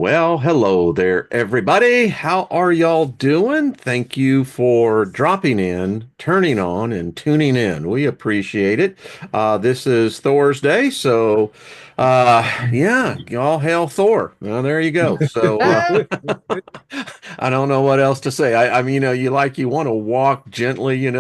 Well, hello there, everybody. How are y'all doing? Thank you for dropping in, turning on, and tuning in. We appreciate it. This is Thursday, so yeah, all hail Thor. Well, there you go. So Ah, I don't know what else to say. I mean, you want to walk gently, in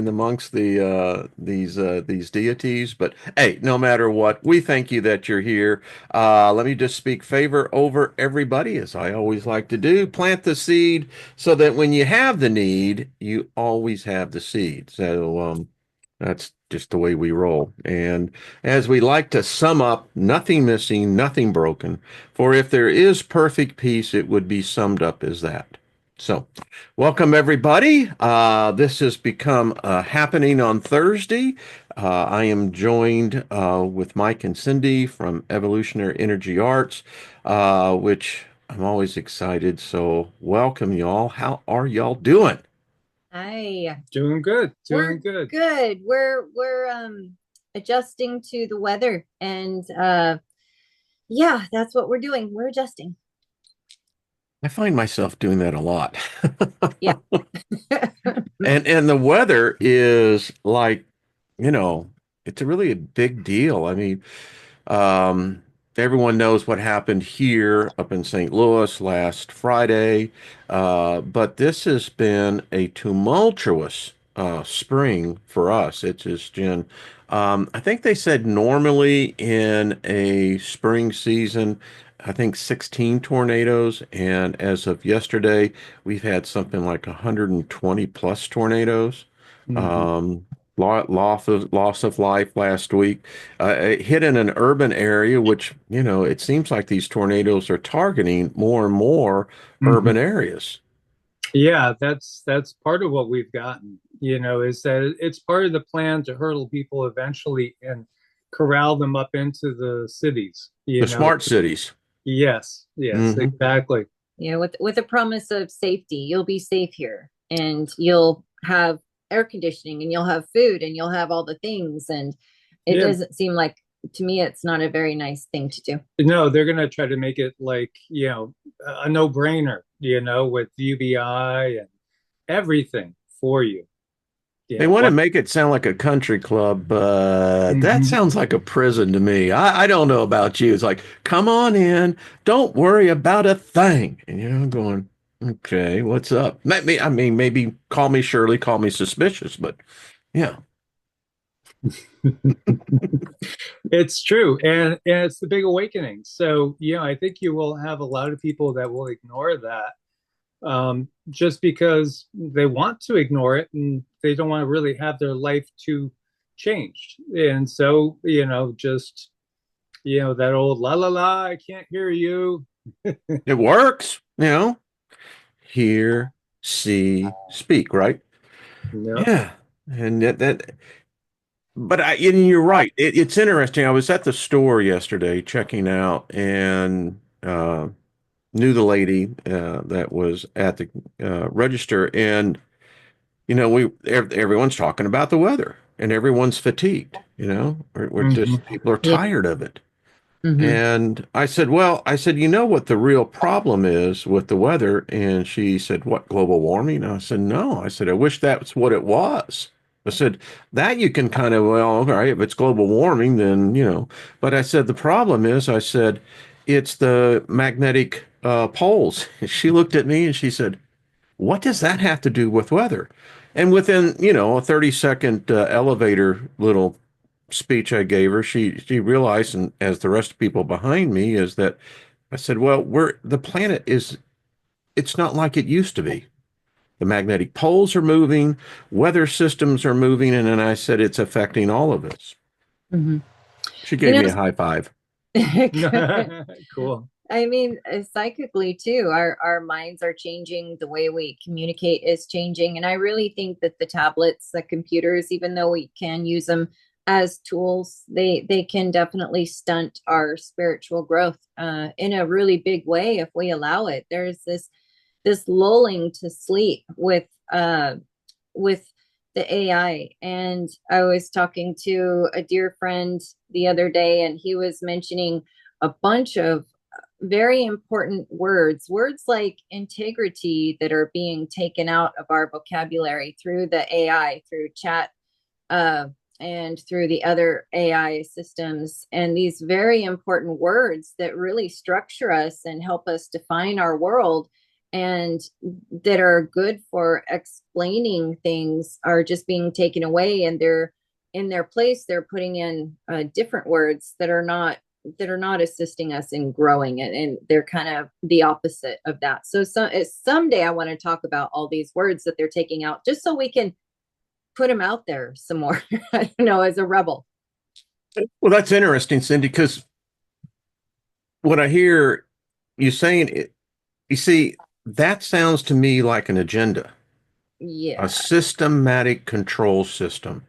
amongst these deities. But hey, no matter what, we thank you that you're here. Let me just speak favor over everybody, as I always like to do. Plant the seed so that when you have the need, you always have the seed. So that's just the way we roll. And as we like to sum up, nothing missing, nothing broken. For if there is perfect peace, it would be summed up as that. So, welcome everybody. This has become happening on Thursday. I am joined with Mike and Cindy from Evolutionary Energy Arts, which I'm always excited. So, welcome y'all. How are y'all doing? Hi. Doing good, We're doing good. good. We're adjusting to the weather and yeah, that's what we're doing. We're adjusting. I find myself doing that a lot. Yeah. And the weather is like, you know, it's really a big deal. I mean, um, everyone knows what happened here up in St. Louis last Friday, but this has been a tumultuous spring for us. It's just been, I think they said normally in a spring season, I think 16 tornadoes, and as of yesterday, we've had something like 120 plus tornadoes. Mhm. Um, loss of life last week. It hit in an urban area, which, it seems like these tornadoes are targeting more and more urban Mhm. areas. Yeah, that's part of what we've gotten, is that it's part of the plan to hurdle people eventually and corral them up into the cities, The smart cities. Yes, yes, Hmm. exactly. Yeah, with a promise of safety. You'll be safe here and you'll have air conditioning and you'll have food and you'll have all the things. And it Yeah, doesn't seem like, to me, it's not a very nice thing to do. no, they're gonna try to make it like, a no-brainer, with UBI and everything for you. They Yeah, want to what? make it sound like a country club, but that Mhm. sounds like a prison to me. I don't know about you. It's like, come on in, don't worry about a thing. And I'm going, okay, what's up? I mean, maybe call me Shirley, call me suspicious, but yeah. It's true, and it's the big awakening. So, I think you will have a lot of people that will ignore that, just because they want to ignore it and they don't want to really have their life too changed. And so, just that old la la la, I can't hear you. It works, hear, see, speak, right? Yeah. Yeah. And but and you're right. It's interesting. I was at the store yesterday checking out and knew the lady that was at the register. And, everyone's talking about the weather and everyone's fatigued, we're Hmm. just, people are Yeah. tired of it. Hmm. And I said, you know what the real problem is with the weather? And she said, what, global warming? I said, no. I said, I wish that's what it was. I said, that you can kind of, well, all right, if it's global warming, then, but I said, the problem is, I said, it's the magnetic poles. She looked at me and she said, what does that have to do with weather? And within, a 30-second elevator little speech I gave her, she realized, and as the rest of people behind me, is that I said, well, the planet is, it's not like it used to be. The magnetic poles are moving, weather systems are moving, and then I said it's affecting all of us. Hmm. She You gave me a high five. know, Cool. I mean, psychically too, our minds are changing. The way we communicate is changing, and I really think that the tablets, the computers, even though we can use them as tools, they can definitely stunt our spiritual growth in a really big way if we allow it. There's this lulling to sleep with the AI, and I was talking to a dear friend the other day, and he was mentioning a bunch of very important words, words like integrity, that are being taken out of our vocabulary through the AI, through chat, uh, and through the other AI systems. And these very important words that really structure us and help us define our world and that are good for explaining things are just being taken away, and they're in their place. They're putting in different words that are not assisting us in growing it, and they're kind of the opposite of that. So someday I want to talk about all these words that they're taking out, just so we can put them out there some more. I don't know, as a rebel. Well, that's interesting, Cindy, because what I hear you saying, you see, that sounds to me like an agenda, a Yeah. systematic control system.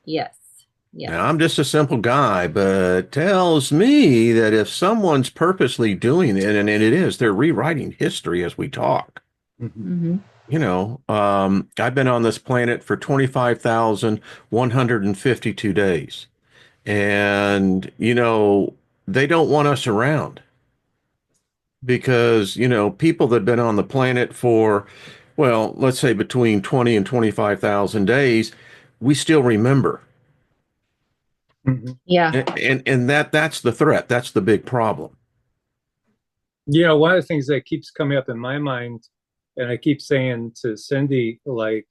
Yes. Yes. Now, I'm just a simple guy, but it tells me that if someone's purposely doing it, and it is, they're rewriting history as we talk. Mm-hmm. I've been on this planet for 25,152 days. And, they don't want us around because, people that have been on the planet for, well, let's say between 20 and 25,000 days, we still remember. Yeah. And that's the threat. That's the big problem. One of the things that keeps coming up in my mind, and I keep saying to Cindy, like,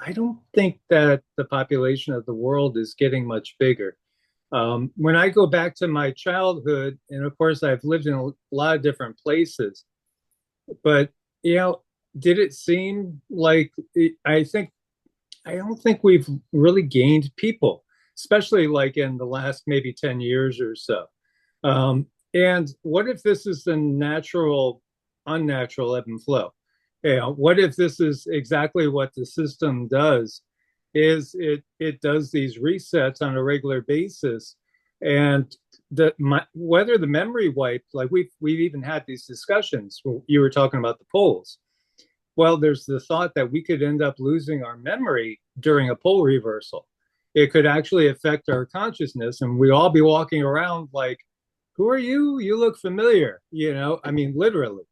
I don't think that the population of the world is getting much bigger. When I go back to my childhood, and of course I've lived in a lot of different places, but did it seem like I don't think we've really gained people, especially like in the last maybe 10 years or so. And what if this is the natural, unnatural ebb and flow? What if this is exactly what the system does? Is it does these resets on a regular basis, and whether the memory wipe, like we've even had these discussions. You were talking about the poles. Well, there's the thought that we could end up losing our memory during a pole reversal. It could actually affect our consciousness, and we all be walking around like, "Who are you? You look familiar." I mean, literally.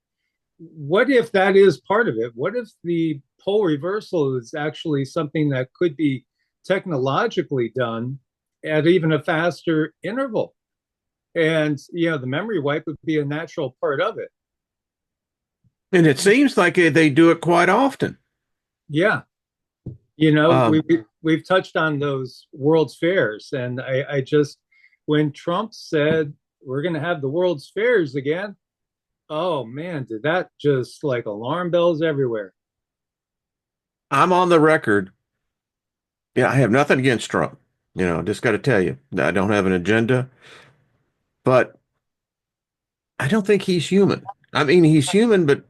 What if that is part of it? What if the pole reversal is actually something that could be technologically done at even a faster interval? And, the memory wipe would be a natural part of it. And it seems like they do it quite often. Yeah. We've touched on those World's Fairs. And I just, when Trump said, we're going to have the World's Fairs again, oh man, did that just like alarm bells everywhere. I'm on the record. Yeah, I have nothing against Trump. Just got to tell you, I don't have an agenda, but I don't think he's human. I mean, he's human, but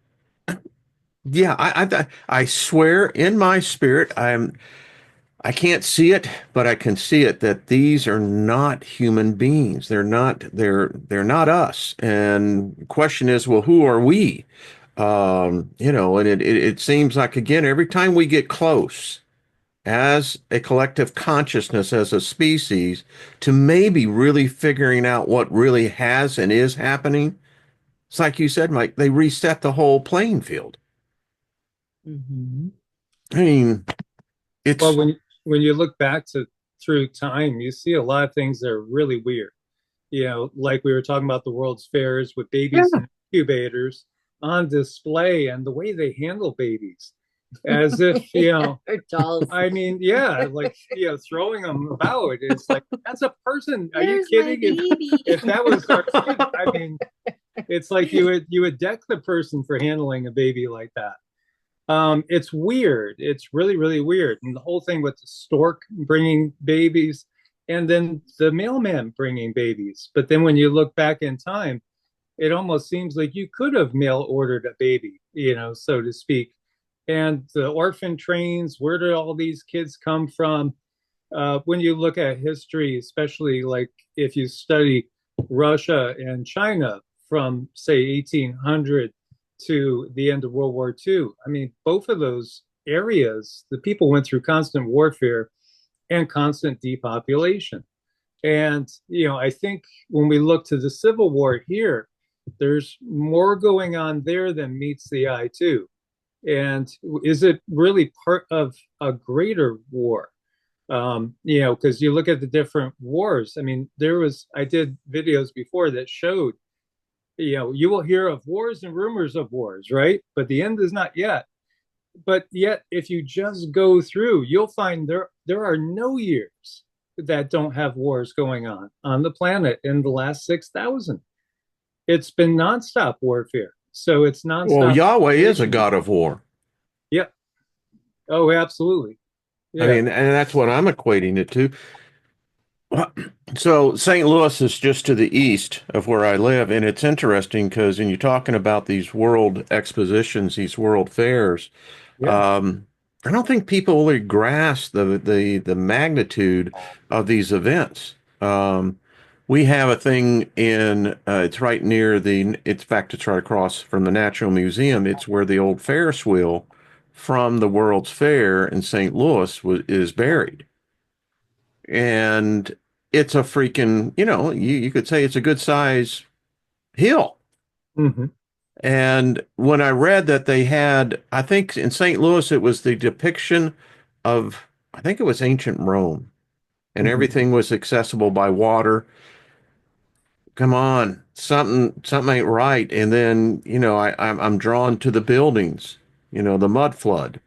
yeah, I swear in my spirit, I can't see it, but I can see it that these are not human beings. They're not us. And the question is, well, who are we? And it seems like again, every time we get close as a collective consciousness, as a species, to maybe really figuring out what really has and is happening, it's like you said, Mike, they reset the whole playing field. Mm-hmm. I mean, it's Well, when you look back through time, you see a lot of things that are really weird. Like we were talking about the World's Fairs with babies in incubators on display, and the way they handle babies, as if dolls. I mean, yeah, like throwing them about. It's like, that's a person. Are you There's my kidding? baby. If that was our kid, I mean, it's like you would deck the person for handling a baby like that. It's weird. It's really, really weird. And the whole thing with the stork bringing babies, and then the mailman bringing babies. But then when you look back in time, it almost seems like you could have mail ordered a baby, so to speak. And the orphan trains, where did all these kids come from? When you look at history, especially like if you study Russia and China from, say, 1800 to the end of World War II, I mean, both of those areas, the people went through constant warfare and constant depopulation. And, I think when we look to the Civil War here, There's more going on there than meets the eye too. And is it really part of a greater war? Because you look at the different wars. I mean, I did videos before that showed, you will hear of wars and rumors of wars, right? But the end is not yet. But yet, if you just go through, you'll find there are no years that don't have wars going on the planet in the last 6,000. It's been nonstop warfare. So it's Well, nonstop. Yahweh is a god of war. Yeah. Oh, absolutely. I Yeah. mean, and that's what I'm equating it to. So St. Louis is just to the east of where I live, and it's interesting because when you're talking about these world expositions, these world fairs, Yeah. um, I don't think people really grasp the magnitude of these events. We have a thing it's right near it's in fact, it's right across from the Natural Museum. It's where the old Ferris wheel from the World's Fair in St. Louis is buried. And it's a freaking, you could say it's a good size hill. Mm-hmm. And when I read that they had, I think in St. Louis, it was the depiction of, I think it was ancient Rome, and Mm-hmm. everything was accessible by water. Come on, something ain't right. And then, I'm drawn to the buildings, the mud flood,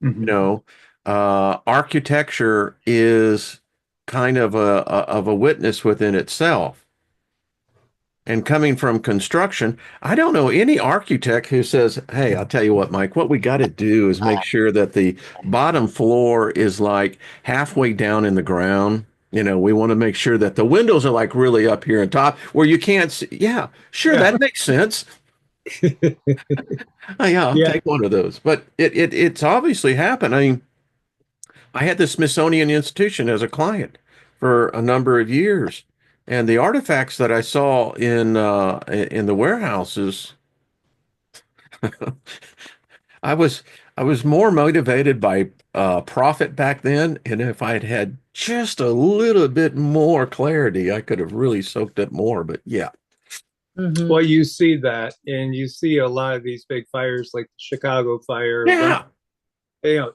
you Mm-hmm. know, architecture is kind of a witness within itself. And coming from construction, I don't know any architect who says, "Hey, I'll tell you what, Mike, what we got to do is make sure that the bottom floor is like halfway down in the ground. We want to make sure that the windows are like really up here on top where you can't see." Yeah, sure, Yeah. that makes sense. Oh, yeah, I'll Yeah. take one of those. But it's obviously happened. I mean, I had the Smithsonian Institution as a client for a number of years, and the artifacts that I saw in the warehouses, I was I was more motivated by profit back then, and if I had had just a little bit more clarity, I could have really soaked it more. But yeah, Mm-hmm. Well, you see that, and you see a lot of these big fires like the Chicago fire. yeah,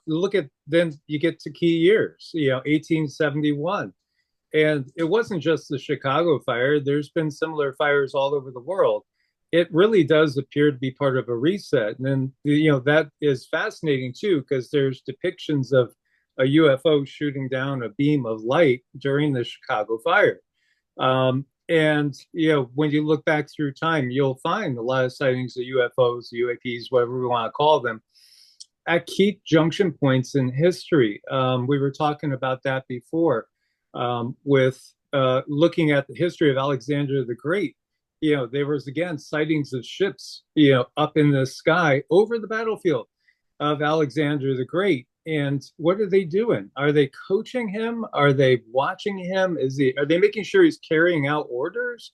Look at, then you get to key years, 1871. And it wasn't just the Chicago fire. There's been similar fires all over the world. It really does appear to be part of a reset. And then, that is fascinating too, because there's depictions of a UFO shooting down a beam of light during the Chicago fire. And, when you look back through time, you'll find a lot of sightings of UFOs, UAPs, whatever we want to call them, at key junction points in history. We were talking about that before with looking at the history of Alexander the Great. There was again sightings of ships, up in the sky over the battlefield of Alexander the Great. And what are they doing? Are they coaching him? Are they watching him? Are they making sure he's carrying out orders?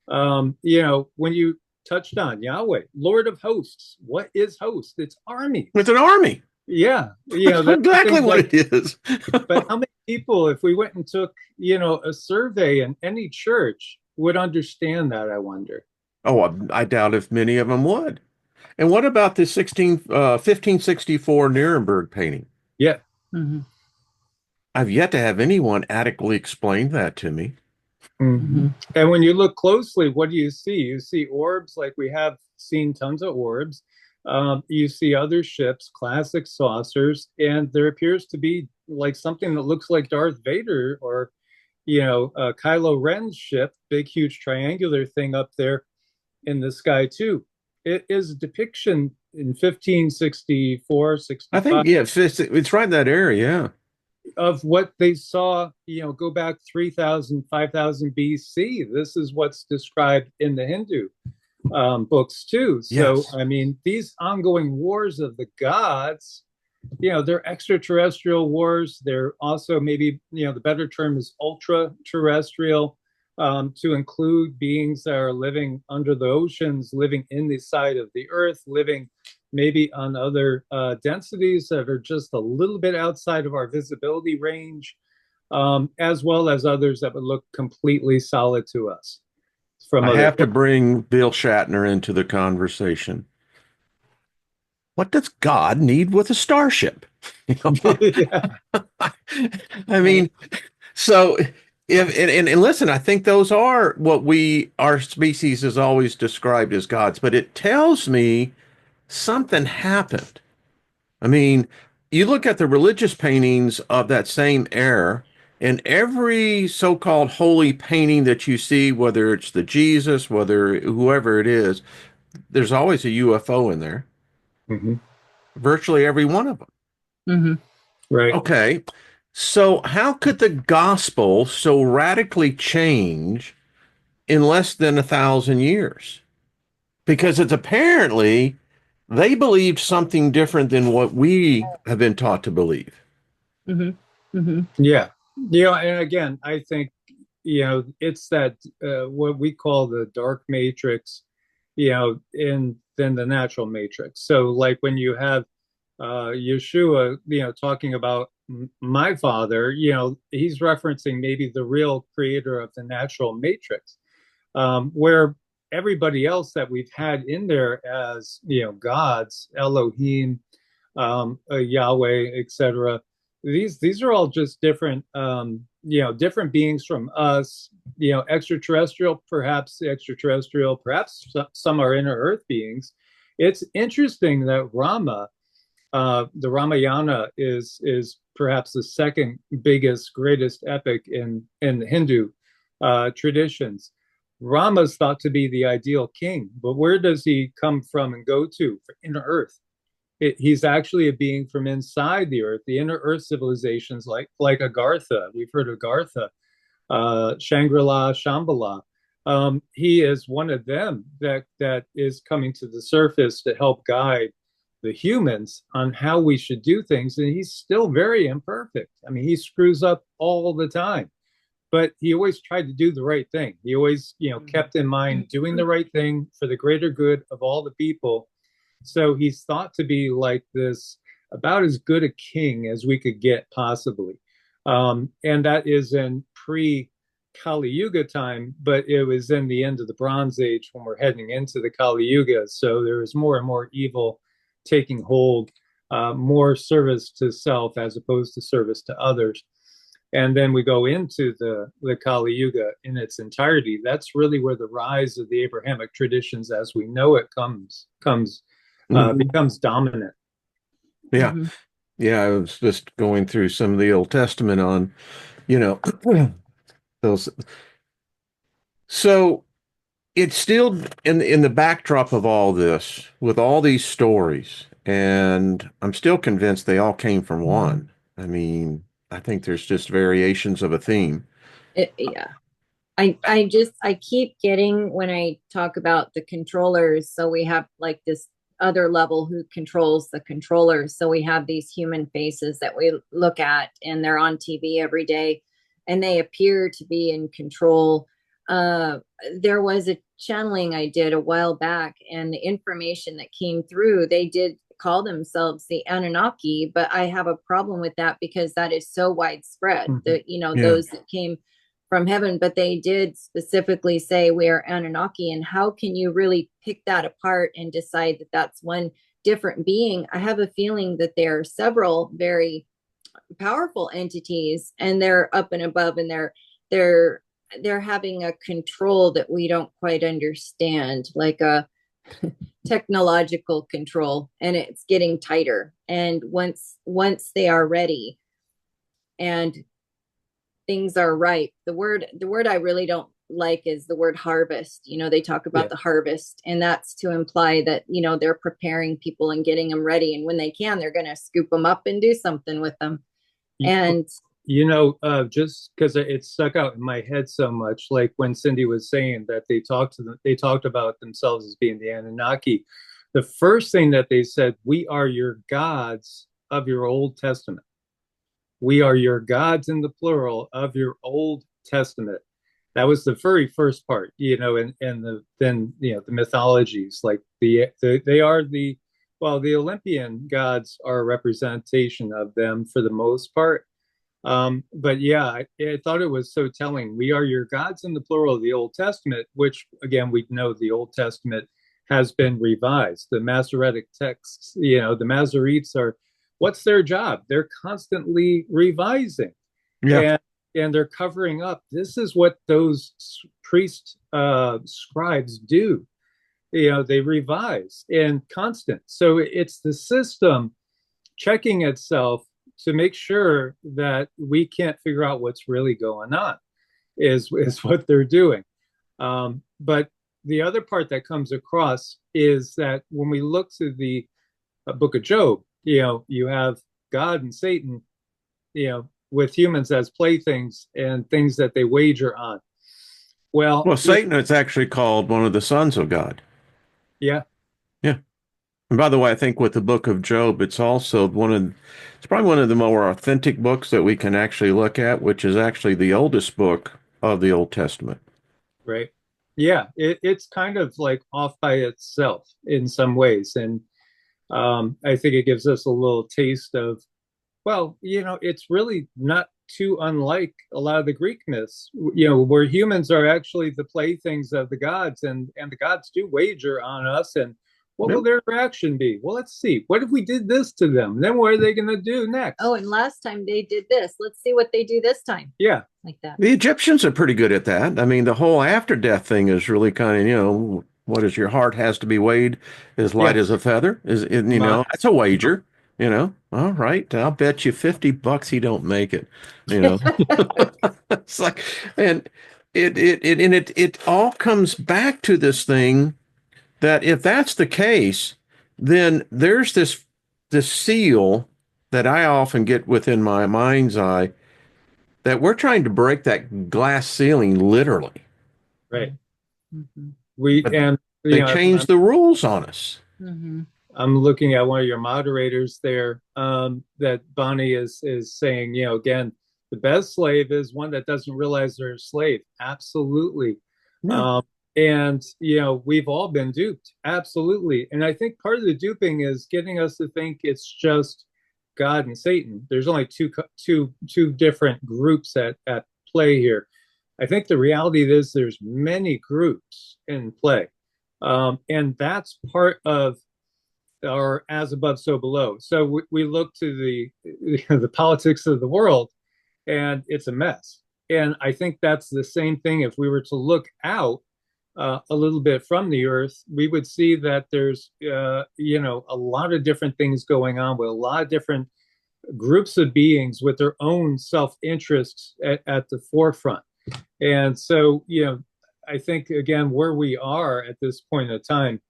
When you touched on Yahweh, Lord of hosts, what is host? It's armies. it's an army. Yeah, That's that's the exactly thing what that, it is. but how many people, if we went and took, a survey in any church, would understand that, I wonder. Oh, I doubt if many of them would. And what about the 1564 Nuremberg painting? Yeah. Mm-hmm. I've yet to have anyone adequately explain that to me. Mm-hmm. And when you look closely, what do you see? You see orbs, like we have seen tons of orbs. You see other ships, classic saucers, and there appears to be like something that looks like Darth Vader or, Kylo Ren's ship, big, huge triangular thing up there in the sky, too. It is a depiction in 1564, I 65 think, yeah, it's right in that area. of what they saw, go back 3,000, 5,000 BC. This is what's described in the Hindu books too. So, Yes. I mean, these ongoing wars of the gods, they're extraterrestrial wars. They're also maybe, the better term is ultra terrestrial, to include beings that are living under the oceans, living in the side of the earth, living maybe on other densities that are just a little bit outside of our visibility range, as well as others that would look completely solid to us. from I other. have to bring Bill Shatner into the conversation. What does God need with a starship? You know? Yeah. I Right. mean, so if and listen, I think those are what our species is always described as gods, but it tells me something happened. I mean, you look at the religious paintings of that same era, and every so-called holy painting that you see, whether it's the Jesus, whether whoever it is, there's always a UFO in there. Hmm. Virtually every one of them. Hmm. Right. Okay. So how could the gospel so radically change in less than 1,000 years? Because it's apparently they believed something different than what we have been taught to believe. Hmm. Hmm. Yeah. And again, I think, it's that what we call the dark matrix, in than the natural matrix. So like when you have Yeshua, talking about my father, he's referencing maybe the real creator of the natural matrix, where everybody else that we've had in there as, gods, Elohim, Yahweh, etc. These are all just different, different beings from us, extraterrestrial, perhaps some are inner earth beings. It's interesting that the Ramayana is perhaps the second biggest, greatest epic in the Hindu traditions. Rama's thought to be the ideal king, but where does he come from and go to? Inner Earth. He's actually a being from inside the Earth, the inner Earth civilizations, like Agartha. We've heard of Gartha, Shangri-La, Shambhala. He is one of them that is coming to the surface to help guide the humans on how we should do things. And he's still very imperfect. I mean, he screws up all the time, but he always tried to do the right thing. He always, kept in mind doing the right thing for the greater good of all the people. So he's thought to be like this, about as good a king as we could get possibly. And that is in pre Kali Yuga time, but it was in the end of the Bronze Age when we're heading into the Kali Yuga. So there is more and more evil taking hold, more service to self as opposed to service to others. And then we go into the Kali Yuga in its entirety. That's really where the rise of the Abrahamic traditions, as we know it, becomes dominant. Yeah. Hmm. Yeah. I was just going through some of the Old Testament on, you know, those. So it's still in the backdrop of all this, with all these stories, and I'm still convinced they all came from one. I mean, I think there's just variations of a theme. Yeah. I keep getting when I talk about the controllers. So we have like this other level who controls the controllers. So we have these human faces that we look at, and they're on TV every day, and they appear to be in control. Uh, there was a channeling I did a while back, and the information that came through, they did call themselves the Anunnaki, but I have a problem with that because that is so widespread. Mhm. That Yeah. those that came from heaven, but they did specifically say we are Anunnaki. And how can you really pick that apart and decide that that's one different being? I have a feeling that there are several very powerful entities, and they're up and above, and they're they're having a control that we don't quite understand, like a technological control, and it's getting tighter. And once they are ready and things are ripe. The word I really don't like is the word harvest. They talk Yeah. about the harvest, and that's to imply that, they're preparing people and getting them ready. And when they can, they're going to scoop them up and do something with them. You, And just because it stuck out in my head so much, like when Cindy was saying that they talked about themselves as being the Anunnaki. The first thing that they said, we are your gods of your Old Testament. We are your gods in the plural of your Old Testament. That was the very first part, and then the mythologies, like they are the Olympian gods are a representation of them for the most part. But yeah, I thought it was so telling. We are your gods in the plural of the Old Testament, which again, we know the Old Testament has been revised. The Masoretic texts, the Masoretes are, what's their job? They're constantly revising, Yeah. and they're covering up. This is what those priest scribes do. They revise and constant. So it's the system checking itself to make sure that we can't figure out what's really going on is what they're doing. But the other part that comes across is that when we look to the book of Job, you have God and Satan, with humans as playthings and things that they wager on. Well, Well, Satan is actually called one of the sons of God. yeah, Yeah. And by the way, I think with the book of Job, it's also it's probably one of the more authentic books that we can actually look at, which is actually the oldest book of the Old Testament. right. Yeah, it's kind of like off by itself in some ways. And I think it gives us a little taste of, well, it's really not too unlike a lot of the Greek myths, where humans are actually the playthings of the gods, and the gods do wager on us. And what will Yep. their reaction be? Well, let's see. What if we did this to them? Then what are they going to do next? Oh, and last time they did this. Let's see what they do this time. Yeah, Like that. The Egyptians are pretty good at that. I mean, the whole after death thing is really kind of, what is your heart has to be weighed as light yeah. as a feather? That's a wager, All right, I'll bet you $50 he don't make it, you know. It's like, and it all comes back to this thing that if that's the case, then there's this seal that I often get within my mind's eye that we're trying to break that glass ceiling literally. Right. Mhm. We But and they changed the rules on us. Mhm. I'm looking at one of your moderators there, that Bonnie is saying, again, the best slave is one that doesn't realize they're a slave. Absolutely. Yeah. Um, and, we've all been duped. Absolutely. And I think part of the duping is getting us to think it's just God and Satan. There's only two different groups at play here. I think the reality is there's many groups in play. And that's part of or as above, so below. So we look to the politics of the world, and it's a mess. And I think that's the same thing. If we were to look out a little bit from the Earth, we would see that there's a lot of different things going on with a lot of different groups of beings with their own self-interests at the forefront. And so, I think again where we are at this point in time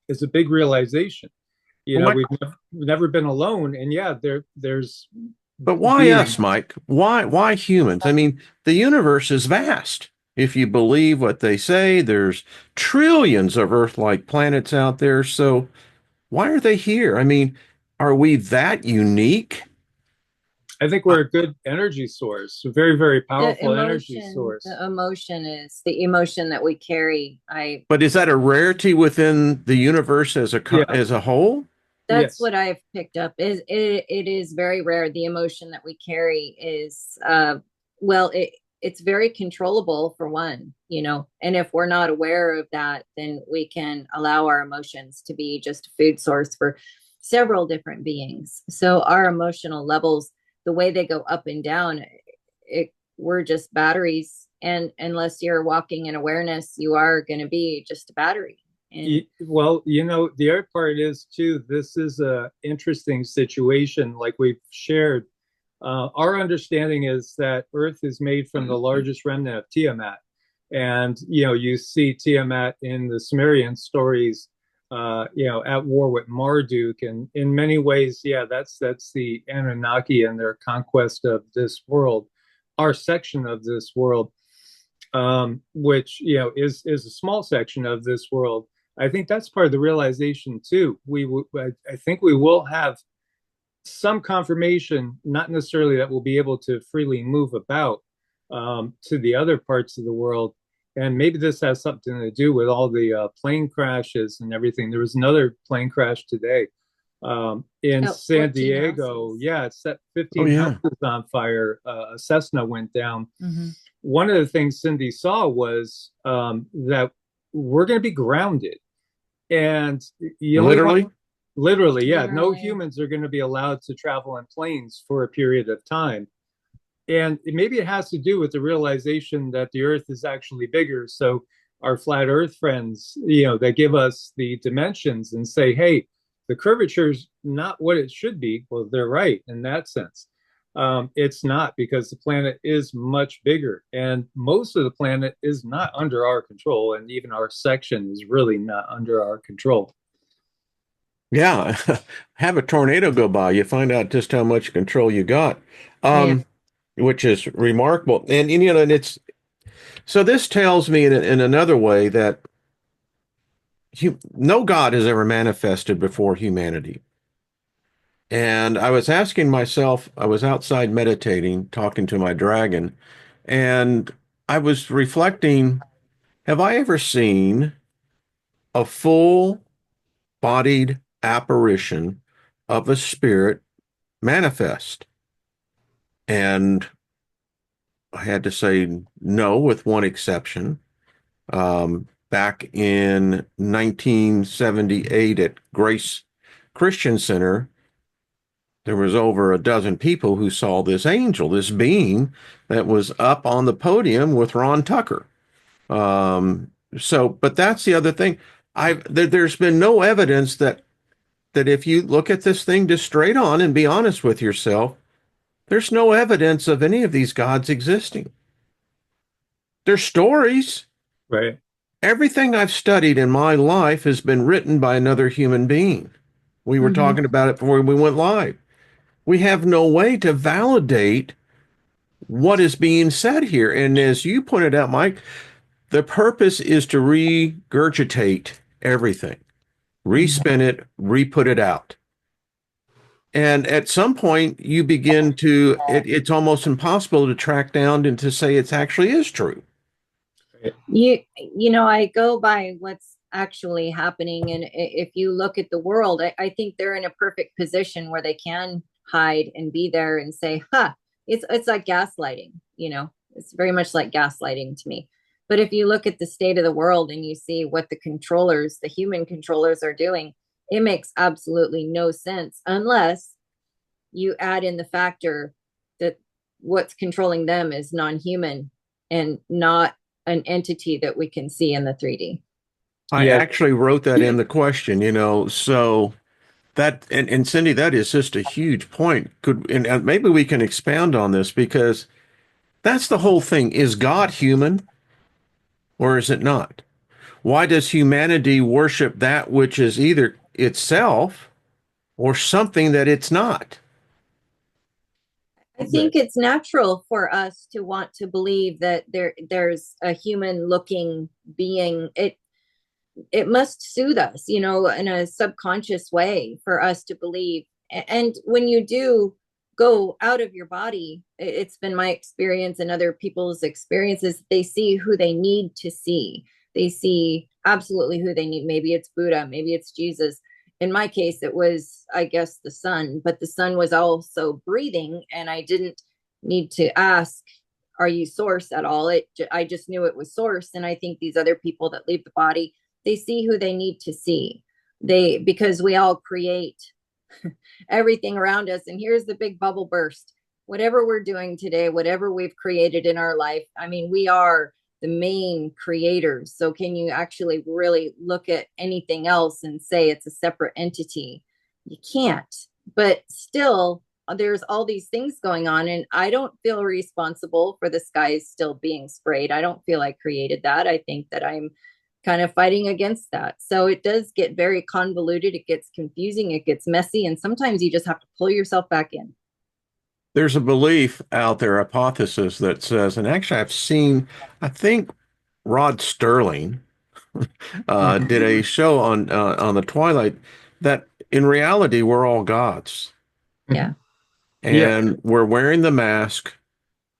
is a big realization. Well, We've never been alone, and yeah, there's but why us, beings. Mike? Why humans? I mean, the universe is vast. If you believe what they say, there's trillions of Earth-like planets out there. So why are they here? I mean, are we that unique? I think we're a good energy source, a very, very powerful energy source. The emotion is the emotion that we carry. But is that a rarity within the universe as Yeah. as a whole? That's Yes. what I've picked up. It is very rare. The emotion that we carry is it's very controllable for one, and if we're not aware of that, then we can allow our emotions to be just a food source for several different beings. So our emotional levels, the way they go up and down, we're just batteries. And unless you're walking in awareness, you are going to be just a battery. And Well, the other part is too, this is a interesting situation, like we've shared. Our understanding is that Earth is made from the largest remnant of Tiamat. And, you see Tiamat in the Sumerian stories, at war with Marduk. And in many ways, yeah, that's the Anunnaki and their conquest of this world, our section of this world, which, is a small section of this world. I think that's part of the realization too. I think we will have some confirmation, not necessarily that we'll be able to freely move about to the other parts of the world. And maybe this has something to do with all the plane crashes and everything. There was another plane crash today In Oh, San 14 Diego, houses. yeah, it set Oh 15 yeah. houses on fire. A Cessna went down. Mm-hmm. One of the things Cindy saw was that we're going to be grounded. And you only want, Literally. literally, yeah, no Literally. humans are going to be allowed to travel in planes for a period of time. And maybe it has to do with the realization that the Earth is actually bigger. So our flat Earth friends, that give us the dimensions and say, hey, the curvature is not what it should be. Well, they're right in that sense. It's not, because the planet is much bigger, and most of the planet is not under our control, and even our section is really not under our control. Yeah. Have a tornado go by, you find out just how much control you got. Yeah. Um, which is remarkable. And it's so this tells me in another way that no God has ever manifested before humanity. And I was asking myself, I was outside meditating, talking to my dragon, and I was reflecting, have I ever seen a full-bodied apparition of a spirit manifest? And I had to say no, with one exception. Back in 1978 at Grace Christian Center, there was over a dozen people who saw this angel, this being that was up on the podium with Ron Tucker. But that's the other thing. There's been no evidence that if you look at this thing just straight on and be honest with yourself, there's no evidence of any of these gods existing. There's stories. Right. Everything I've studied in my life has been written by another human being. We were Mm-hmm. talking about it before we went live. We have no way to validate what is being said here. And as you pointed out, Mike, the purpose is to regurgitate everything, respin it, re-put it out. And at some point, you begin it's almost impossible to track down and to say it actually is true. I go by what's actually happening, and if you look at the world, I think they're in a perfect position where they can hide and be there and say, it's like gaslighting. It's very much like gaslighting to me. But if you look at the state of the world and you see what the human controllers are doing, it makes absolutely no sense unless you add in the factor that what's controlling them is non-human and not an entity that we can see in the 3D. I Yeah. actually wrote that in the question, so that, and Cindy, that is just a huge point. And maybe we can expound on this because that's the whole thing. Is God human or is it not? Why does humanity worship that which is either itself or something that it's not? I think it's natural for us to want to believe that there's a human looking being. It must soothe us, in a subconscious way for us to believe. And when you do go out of your body, it's been my experience and other people's experiences, they see who they need to see. They see absolutely who they need. Maybe it's Buddha, maybe it's Jesus. In my case, it was, I guess, the sun, but the sun was also breathing, and I didn't need to ask, are you source at all? I just knew it was source. And I think these other people that leave the body, they see who they need to see. Because we all create everything around us. And here's the big bubble burst. Whatever we're doing today, whatever we've created in our life, I mean, we are the main creators. So can you actually really look at anything else and say it's a separate entity? You can't. But still, there's all these things going on, and I don't feel responsible for the skies still being sprayed. I don't feel I created that. I think that I'm kind of fighting against that. So it does get very convoluted. It gets confusing. It gets messy. And sometimes you just have to pull yourself back in. There's a belief out there, hypothesis that says, and actually I think Rod Sterling did a show on the Twilight that in reality we're all gods. Yeah. Yeah. And we're wearing the mask.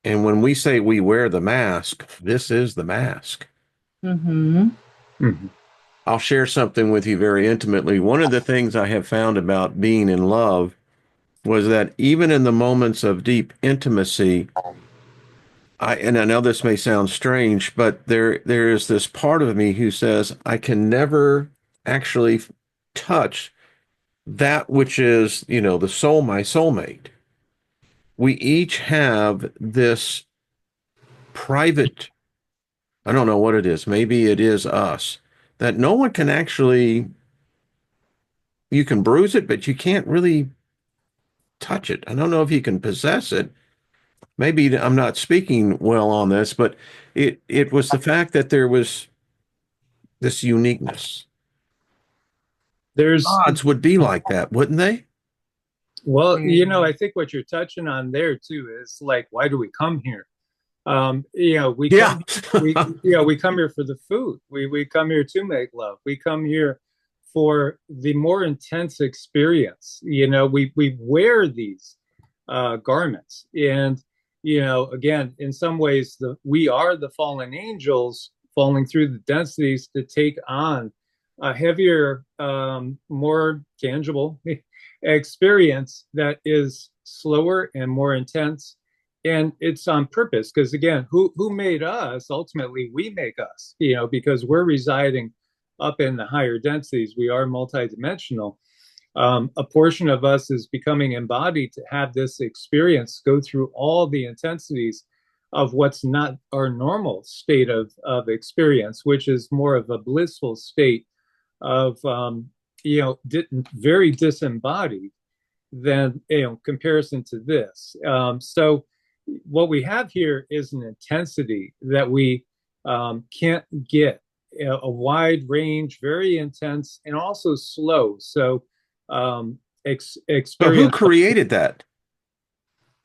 And when we say we wear the mask, this is the mask. Mm-hmm. Mhm. I'll share something with you very intimately. One of the things I have found about being in love was that even in the moments of deep intimacy, and I know this may sound strange, but there is this part of me who says I can never actually touch that which is, the soul, my soulmate. We each have this private, I don't know what it is, maybe it is us, that no one can actually, you can bruise it, but you can't really touch it. I don't know if you can possess it. Maybe I'm not speaking well on this, but it was the fact that there was this uniqueness. There's, Odds would be like that, wouldn't they? well, Mm. I think what you're touching on there too is like, why do we come here? Yeah. We come here for the food. We come here to make love. We come here for the more intense experience. We wear these garments, and again, in some ways, we are the fallen angels falling through the densities to take on a heavier, more tangible experience that is slower and more intense, and it's on purpose because again, who made us? Ultimately we make us, because we're residing up in the higher densities. We are multidimensional. A portion of us is becoming embodied to have this experience, go through all the intensities of what's not our normal state of experience, which is more of a blissful state of very disembodied than comparison to this. So what we have here is an intensity that we can't get, a wide range, very intense, and also slow. So So who experience. created that?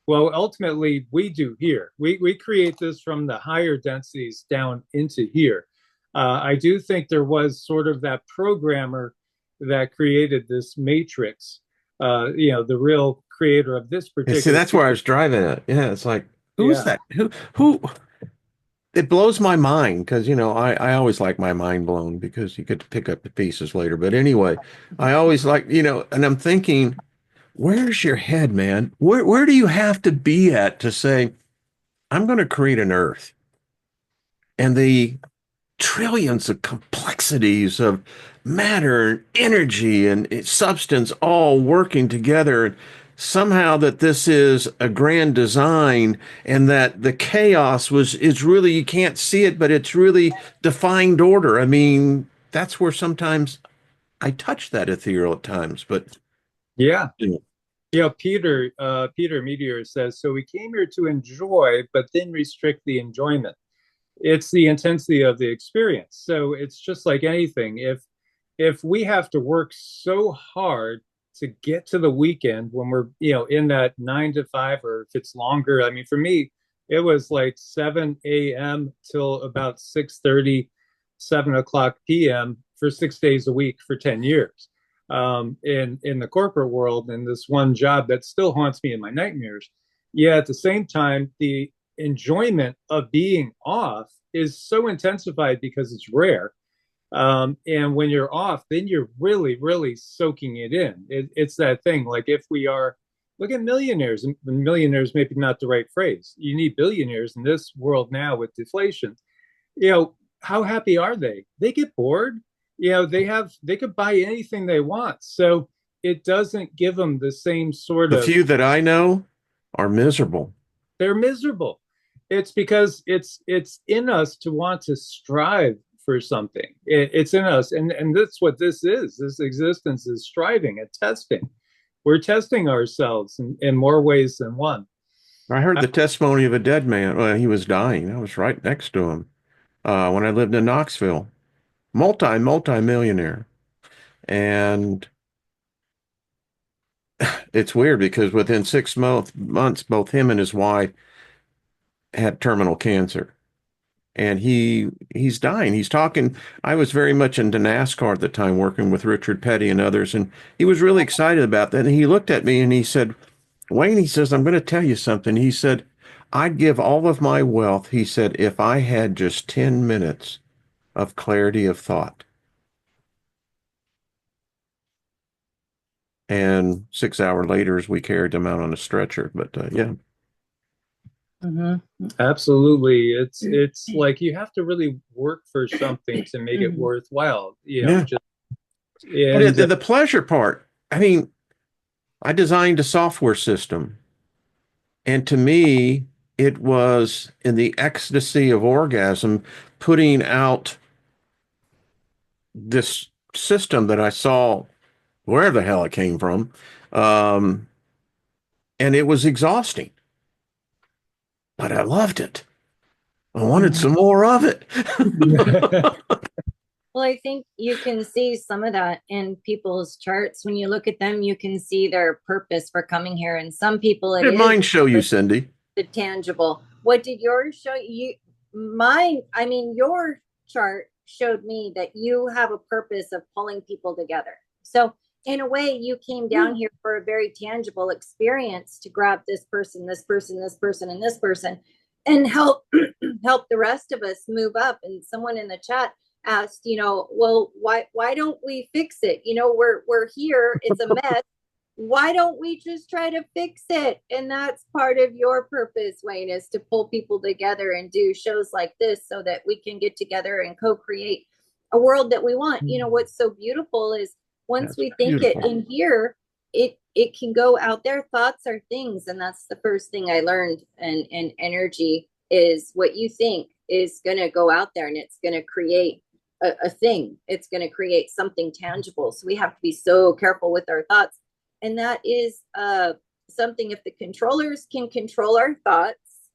Well, ultimately, we do here. We create this from the higher densities down into here. I do think there was sort of that programmer that created this matrix, the real creator of this And see, particular. that's where I was driving at. Yeah, it's like, who's Yeah. that? Who, it blows my mind because, I always like my mind blown because you get to pick up the pieces later. But anyway, I always like, and I'm thinking, where's your head, man? Where do you have to be at to say, I'm going to create an earth and the trillions of complexities of matter and energy and substance all working together. And somehow that this is a grand design and that the chaos is really, you can't see it, but it's really defined order. I mean, that's where sometimes I touch that ethereal at times, but Yeah. you know, Peter Meteor says, so we came here to enjoy, but then restrict the enjoyment. It's the intensity of the experience. So it's just like anything. If we have to work so hard to get to the weekend when we're, in that 9 to 5, or if it's longer. I mean, for me, it was like 7 a.m. till about 6:30, 7 o'clock p.m. for 6 days a week for 10 years. In the corporate world, and this one job that still haunts me in my nightmares. Yeah, at the same time, the enjoyment of being off is so intensified because it's rare. And when you're off, then you're really, really soaking it in. It's that thing. Like if we are, look at millionaires, and millionaires maybe not the right phrase. You need billionaires in this world now with deflation. How happy are they? They get bored. They could buy anything they want. So it doesn't give them the same sort the of, few that I know are miserable. they're miserable. It's because it's in us to want to strive for something. It's in us, and that's what this is. This existence is striving and testing. We're testing ourselves in more ways than one. I heard Uh, the testimony of a dead man. Well, he was dying. I was right next to him when I lived in Knoxville. Multi millionaire. And it's weird because within 6 months, both him and his wife had terminal cancer. And he's dying. He's talking. I was very much into NASCAR at the time, working with Richard Petty and others, and he was really excited about that. And he looked at me and he said, Wayne, he says, I'm going to tell you something. He said, I'd give all of my wealth, he said, if I had just 10 minutes of clarity of thought. And 6 hours later, we carried them out on a stretcher. But yeah. Absolutely. It's like you have to really work for something to make it worthwhile, Yeah. just And and the pleasure part, I mean, I designed a software system, and to me, it was in the ecstasy of orgasm, putting out this system that I saw where the hell it came from. Um, and it was exhausting, but I loved it. I wanted some more of it. Well, I think you can see some of that in people's charts. When you look at them, you can see their purpose for coming here. And some people, What it did is mine show you, Cindy? the tangible. What did yours show you? Mine, I mean, your chart showed me that you have a purpose of pulling people together. So, in a way, you came down here for a very tangible experience to grab this person, this person, this person, and this person, and help help the rest of us move up. And someone in the chat asked, well, why don't we fix it? We're here. It's a mess. Why don't we just try to fix it? And that's part of your purpose, Wayne, is to pull people together and do shows like this so that we can get together and co-create a world that we want. What's so beautiful is once we think it in here, it can go out there. Thoughts are things. And that's the first thing I learned. And energy is what you think is going to go out there, and it's going to create a thing. It's going to create something tangible. So we have to be so careful with our thoughts. And that is something, if the controllers can control our thoughts,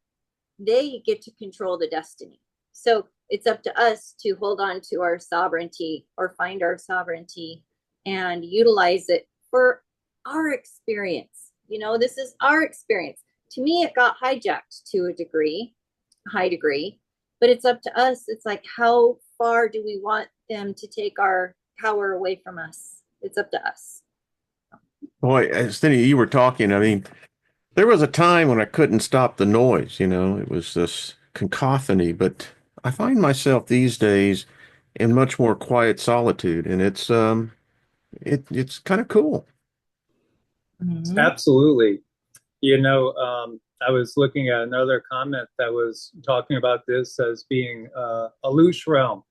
they get to control the destiny. So it's up to us to hold on to our sovereignty, or find our sovereignty and utilize it for our experience. This is our experience. To me, it got hijacked to a high degree, but it's up to us. It's like, how far do we want them to take our power away from us? It's up to us. Boy, Cindy, you were talking. I mean, there was a time when I couldn't stop the noise, it was this cacophony, but I find myself these days in much more quiet solitude, and it's kind of cool. Absolutely. I was looking at another comment that was talking about this as being a loose realm.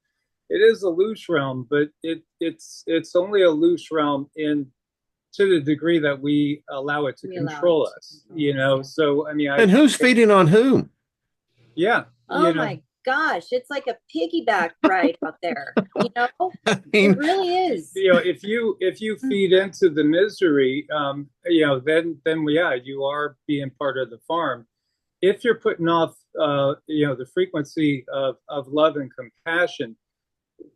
It is a loose realm, but it's only a loose realm to the degree that we allow it to control us. So I mean, and who's feeding on whom? Yeah. Oh my gosh, it's like a piggyback ride out there. I mean, it really is. If you feed into the misery, then you are being part of the farm. If you're putting off, the frequency of love and compassion,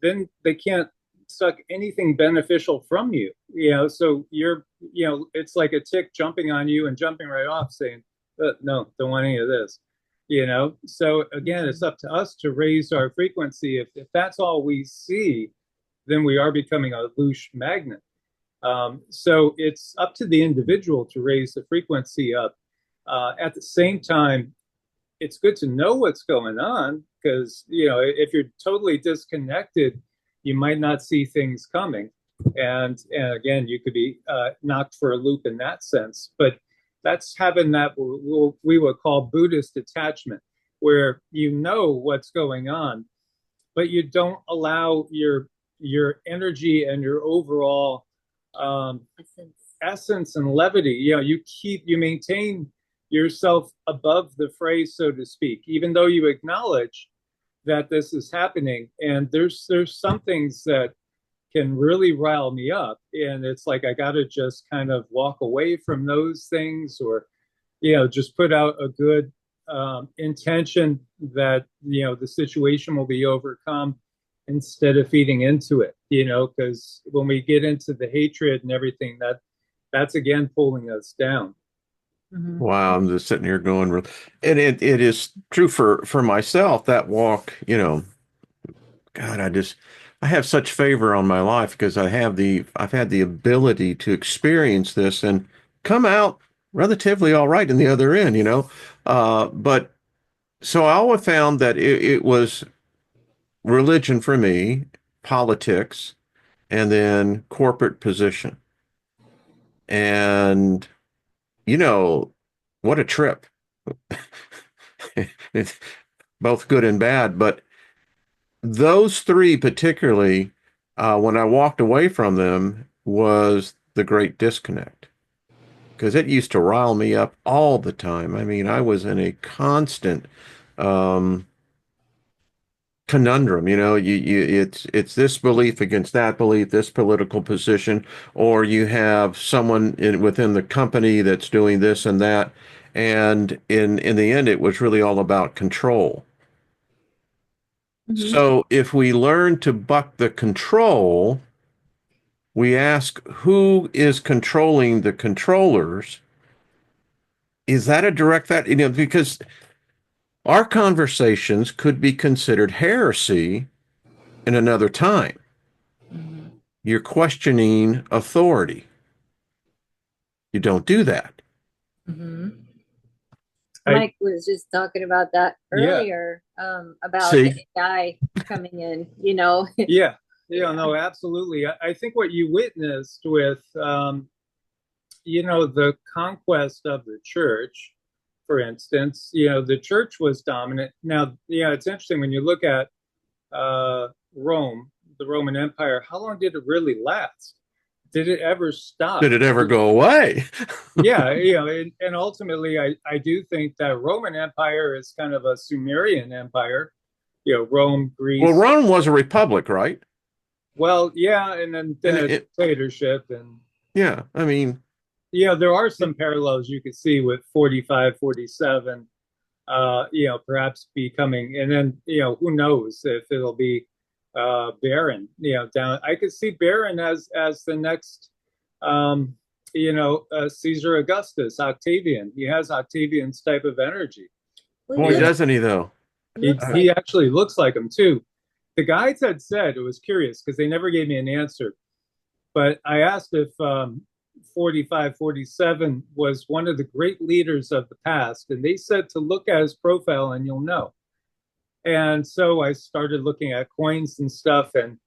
then they can't suck anything beneficial from you. So you're, it's like a tick jumping on you and jumping right off, saying, "No, don't want any of this." So again, it's up to us to raise our frequency. If that's all we see, then we are becoming a loose magnet. So it's up to the individual to raise the frequency up. At the same time, it's good to know what's going on, because if you're totally disconnected, you might not see things coming, and again, you could be knocked for a loop in that sense. But that's having that we would call Buddhist attachment, where what's going on, but you don't allow your energy and your overall essence and levity. You maintain yourself above the fray, so to speak, even though you acknowledge that this is happening. And there's some things that can really rile me up, and it's like I got to just kind of walk away from those things, or just put out a good intention that the situation will be overcome, instead of feeding into it. Because when we get into the hatred and everything, that's again pulling us down. Wow, I'm just sitting here going, and it is true for myself. That walk, God, I have such favor on my life, because I've had the ability to experience this and come out relatively all right in the other end, but so I always found that it was religion for me, politics, and then corporate position. And, you know, what a trip. It's both good and bad, but those three particularly, when I walked away from them, was the great disconnect because it used to rile me up all the time. I mean, I was in a constant um, conundrum. It's this belief against that belief, this political position, or you have someone within the company that's doing this and that, and in the end, it was really all about control. Hmm. So if we learn to buck the control, we ask who is controlling the controllers. Is that a direct that, because our conversations could be considered heresy in another time. Hmm. You're questioning authority. You don't do that. Hmm. I Mike was just talking about that yeah, earlier, about the See, AI coming in, you know. yeah, yeah, Yeah. no, absolutely. I think what you witnessed with the conquest of the church, for instance, the church was dominant. Now, it's interesting when you look at Rome, the Roman Empire, how long did it really last? Did it ever stop? did it ever go away? Yeah, and ultimately, I do think that Roman Empire is kind of a Sumerian empire, Rome, Well, Greece. Rome was a republic, right? Well, yeah, and then And a it, dictatorship. And yeah, I mean, there are some parallels you could see with 45, 47. Perhaps becoming, and then, who knows if it'll be Baron, down. I could see Baron as the next, Caesar Augustus, Octavian. He has Octavian's type of energy. Well, boy, You know, doesn't he though? he he, looks he like. actually looks like him too. The guides had said, it was curious because they never gave me an answer, but I asked if 45, 47 was one of the great leaders of the past, and they said to look at his profile and you'll know. And so I started looking at coins and stuff, and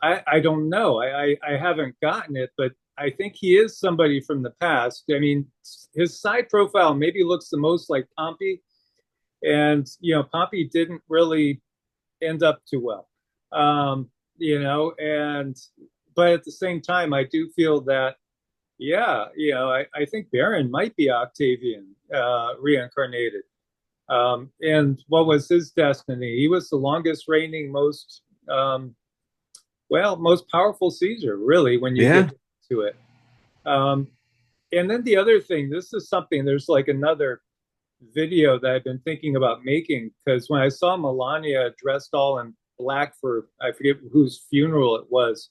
I don't know. I haven't gotten it, but I think he is somebody from the past. I mean, his side profile maybe looks the most like Pompey, and Pompey didn't really end up too well. And but at the same time, I do feel that, yeah, I think Baron might be Octavian reincarnated. And what was his destiny? He was the longest reigning, most powerful Caesar, really, when you Yeah. get to it. Um, and then the other thing, this is something, there's like another video that I've been thinking about making, because when I saw Melania dressed all in black for, I forget whose funeral it was,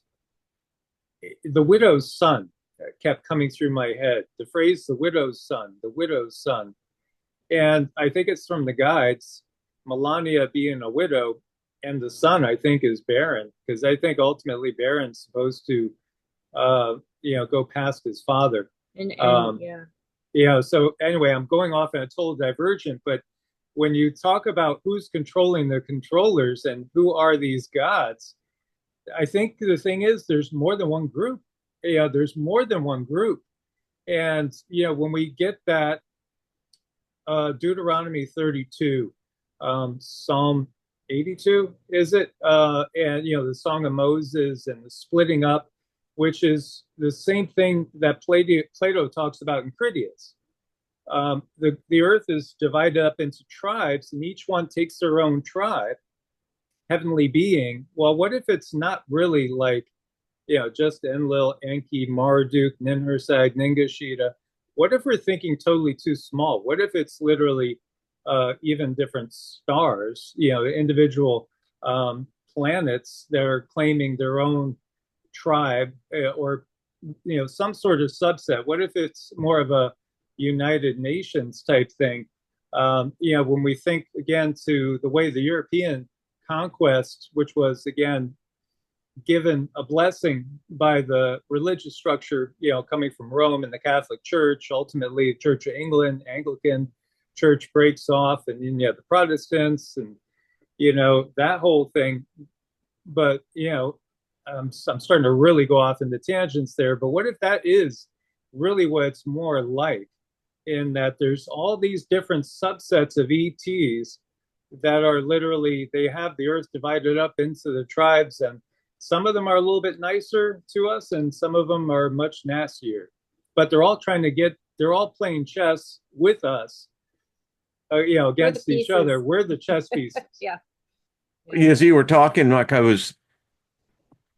the widow's son kept coming through my head. The phrase, the widow's son, the widow's son. And I think it's from the guides, Melania being a widow, and the son, I think, is barren, because I think ultimately Baron's supposed to, go past his father. And Um, yeah. so anyway, I'm going off on a total divergent, but when you talk about who's controlling the controllers and who are these gods, I think the thing is there's more than one group. Yeah, there's more than one group. And, when we get that Deuteronomy 32, Psalm 82, is it? And, the Song of Moses and the splitting up, which is the same thing that Plato talks about in Critias. The earth is divided up into tribes, and each one takes their own tribe, heavenly being. Well, what if it's not really like, just Enlil, Enki, Marduk, Ninhursag, Ningashita? What if we're thinking totally too small? What if it's literally even different stars, individual planets that are claiming their own tribe, or some sort of subset? What if it's more of a United Nations type thing? When we think again to the way the European conquest, which was again given a blessing by the religious structure, coming from Rome and the Catholic Church, ultimately Church of England, Anglican Church breaks off, and then you have the Protestants, and that whole thing. But I'm starting to really go off into tangents there. But what if that is really what it's more like, in that there's all these different subsets of ETs that are literally, they have the earth divided up into the tribes, and some of them are a little bit nicer to us and some of them are much nastier, but they're all they're all playing chess with us, against each other. We're the chess pieces. Yeah. As you were talking, like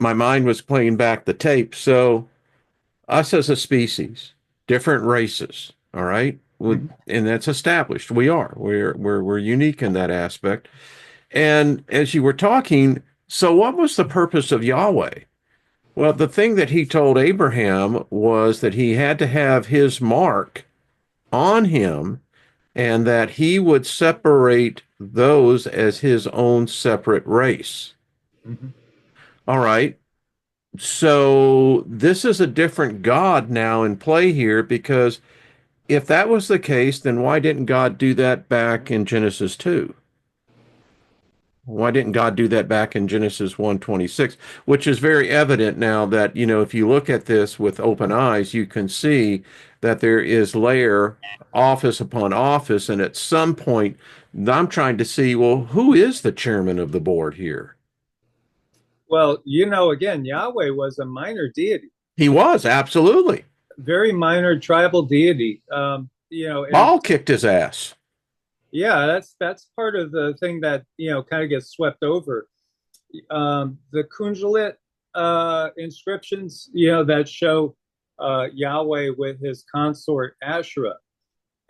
my mind was playing back the tape. So us as a species, different races, all right? Mm-hmm. And that's established. We're unique in that aspect. And as you were talking, so what was the purpose of Yahweh? Well, the thing that he told Abraham was that he had to have his mark on him and that he would separate those as his own separate race. Mm-hmm. All right. So this is a different God now in play here, because if that was the case, then why didn't God do that back in Genesis 2? Why didn't God do that back in Genesis 1:26? Which is very evident now that, if you look at this with open eyes, you can see that there is layer, office upon office. And at some point, I'm trying to see, well, who is the chairman of the board here? Well, again, Yahweh was a minor deity. He was, absolutely. Very minor tribal deity. Baal kicked his ass. Yeah, that's part of the thing that kind of gets swept over. The Kunjalit inscriptions, that show Yahweh with his consort Asherah,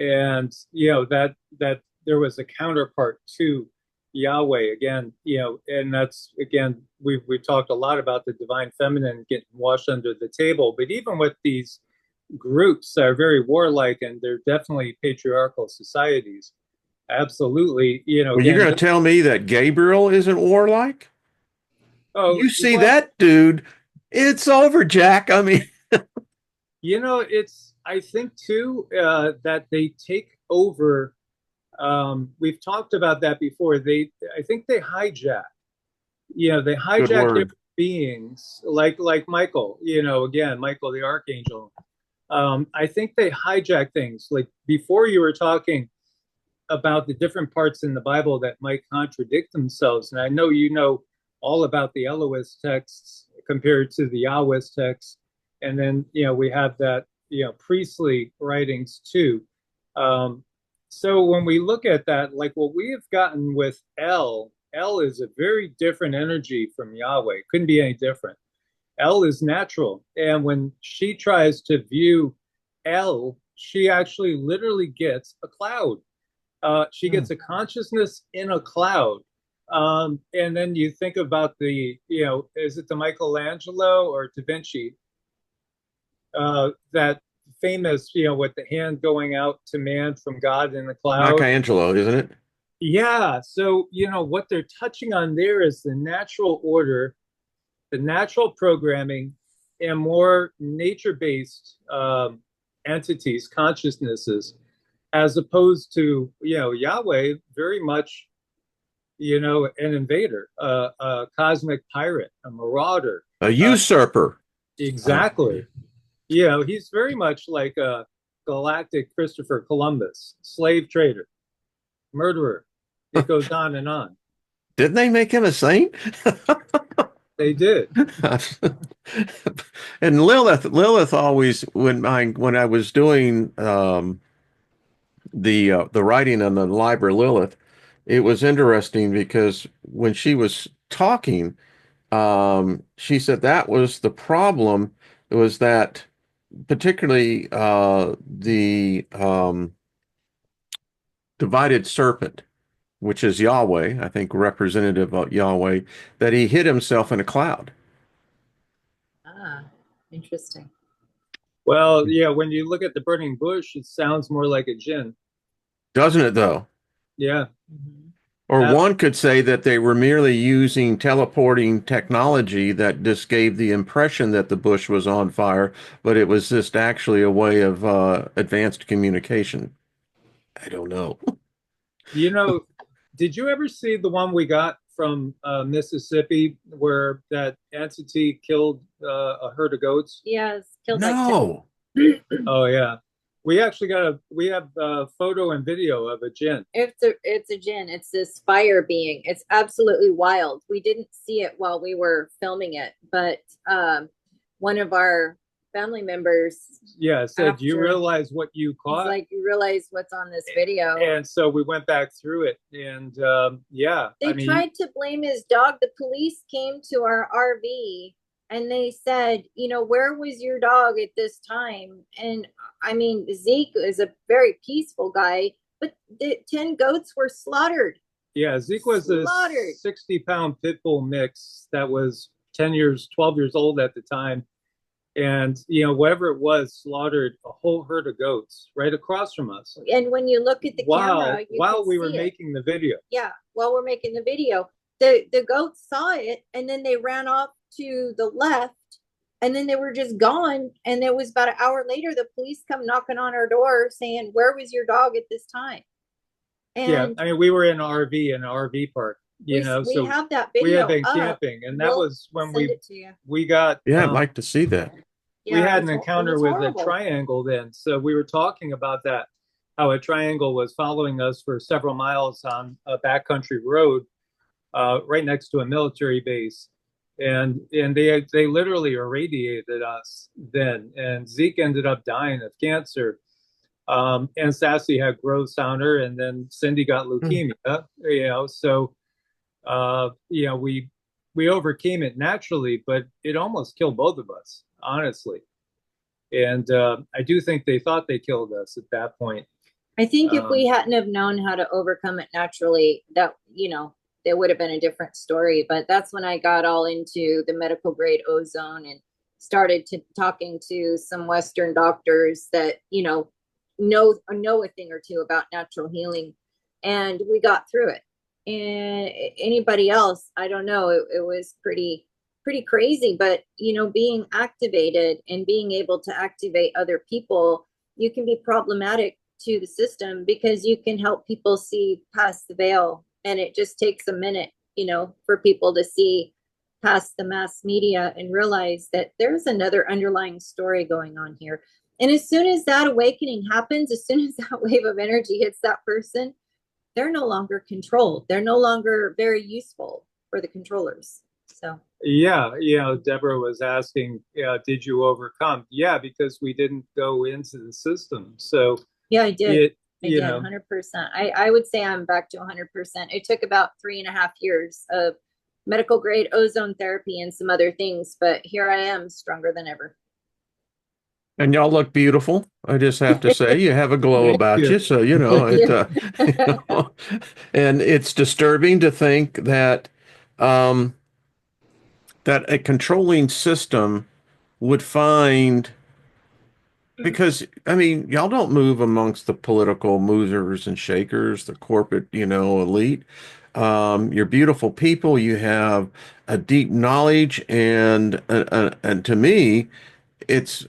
and that there was a counterpart to Yahweh again, and that's again we've talked a lot about the divine feminine getting washed under the table, but even with these groups that are very warlike and they're definitely patriarchal societies, absolutely, Well, you're going to tell me that Gabriel isn't warlike? Oh, you see that dude? It's over, Jack. I mean, I think too that they take over. We've talked about that before. I think they hijack. They hijack different beings, like Michael. Again, Michael the Archangel. I think they hijack things. Like before, you were talking about the different parts in the Bible that might contradict themselves, and I know all about the Elohist texts compared to the Yahwist texts, and then we have that priestly writings too. So when we look at that, like what we have gotten with El is a very different energy from Yahweh. Couldn't be any different. El is natural, and when she tries to view El, she actually literally gets a cloud. She gets a consciousness in a cloud. And then you think about is it the Michelangelo or Da Vinci? That famous, with the hand going out to man from God in the cloud. Michelangelo, isn't it? Yeah. So, what they're touching on there is the natural order, the natural programming, and more nature-based entities, consciousnesses, as opposed to, Yahweh, very much, an invader, a cosmic pirate, a marauder. A usurper. Exactly. He's very much like a galactic Christopher Columbus, slave trader, murderer. It goes on and on. Didn't they make him a saint? They did. And Lilith always, when I was doing the writing on the Liber Lilith, it was interesting because when she was talking, she said that was the problem. It was that particularly the divided serpent, which is Yahweh, I think representative of Yahweh, that he hid himself in a cloud. Ah, interesting. Well, yeah, when you look at the burning bush, it sounds more like a jinn. Doesn't it, though? Yeah. Mm-hmm. Or one could say that they were merely using teleporting technology that just gave the impression that the bush was on fire, but it was just actually a way of advanced communication. I don't know. Did you ever see the one we got from Mississippi where that entity killed a herd of goats? Yes, killed No. Oh yeah. We have a photo and video of a jinn. It's a jinn. It's this fire being. It's absolutely wild. We didn't see it while we were filming it, but one of our family members, Yeah, said, "Do you after, realize what you he's caught?" like, "You realize what's on this video?" And so we went back through it, and yeah, They I mean, tried to blame his dog. The police came to our RV and they said, you know, where was your dog at this time? And I mean, Zeke is a very peaceful guy, but the 10 goats were slaughtered. yeah, Zeke was a Slaughtered. 60-pound pit bull mix that was 10 years, 12 years old at the time. And, you know, whatever it was, slaughtered a whole herd of goats right across from us And when you look at the camera, you while can we were see it. making the video. Yeah, while we're making the video, the goats saw it and then they ran off to the left and then they were just gone. And it was about an hour later, the police come knocking on our door saying, "Where was your dog at this time?" Yeah, And I mean, we were in an RV park, you know, we so have that we video had been up. camping, and that We'll was when send it to you. we got Yeah, I'd like to see that. we Yeah, had an it encounter was with a horrible. triangle then. So we were talking about that, how a triangle was following us for several miles on a backcountry road right next to a military base. And they literally irradiated us then. And Zeke ended up dying of cancer. And Sassy had growths on her, and then Cindy got leukemia, you know, so you know, we overcame it naturally, but it almost killed both of us, honestly. And I do think they thought they killed us at that point. I think if we hadn't have known how to overcome it naturally, that, you know, there would have been a different story. But that's when I got all into the medical grade ozone and started talking to some Western doctors that, you know a thing or two about natural healing, and we got through it. And anybody else, I don't know, it was pretty crazy. But you know, being activated and being able to activate other people, you can be problematic to the system because you can help people see past the veil, and it just takes a minute, you know, for people to see past the mass media and realize that there's another underlying story going on here. And as soon as that awakening happens, as soon as that wave of energy hits that person, they're no longer controlled. They're no longer very useful for the controllers. So yeah, you know, Deborah was asking, did you overcome? Yeah, because we didn't go into the system. So yeah, I did. I you did know, 100%. I would say I'm back to 100%. It took about 3.5 years of medical grade ozone therapy and some other things, but here I am, stronger than ever. And y'all look beautiful. I just have to say, you have a glow thank about you. you. So, you know, Thank it, you. you know, and it's disturbing to think that, um, that a controlling system would find, because, I mean, y'all don't move amongst the political movers and shakers, the corporate, you know, elite. You're beautiful people. You have a deep knowledge, and to me, it's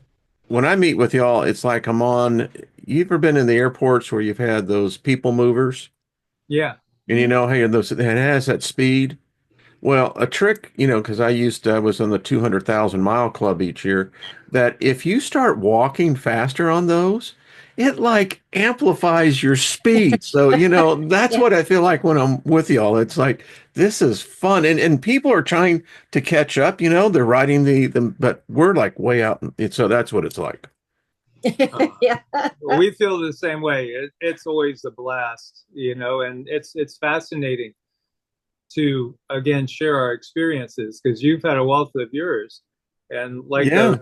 when I meet with y'all, it's like I'm on. You ever been in the airports where you've had those people movers, Yeah. and you know, hey, those it has that speed. Well, a trick, you know, because I was on the 200,000 mile club each year, that if you start walking faster on those, it like amplifies your speed. So, you know, that's Yeah. what I feel like when I'm with y'all. It's like this is fun. And people are trying to catch up, you know, they're riding but we're like way out. So that's what it's like. Yeah. We feel the same way. It's always a blast, you know, and it's fascinating to again share our experiences because you've had a wealth of yours, and like Yeah.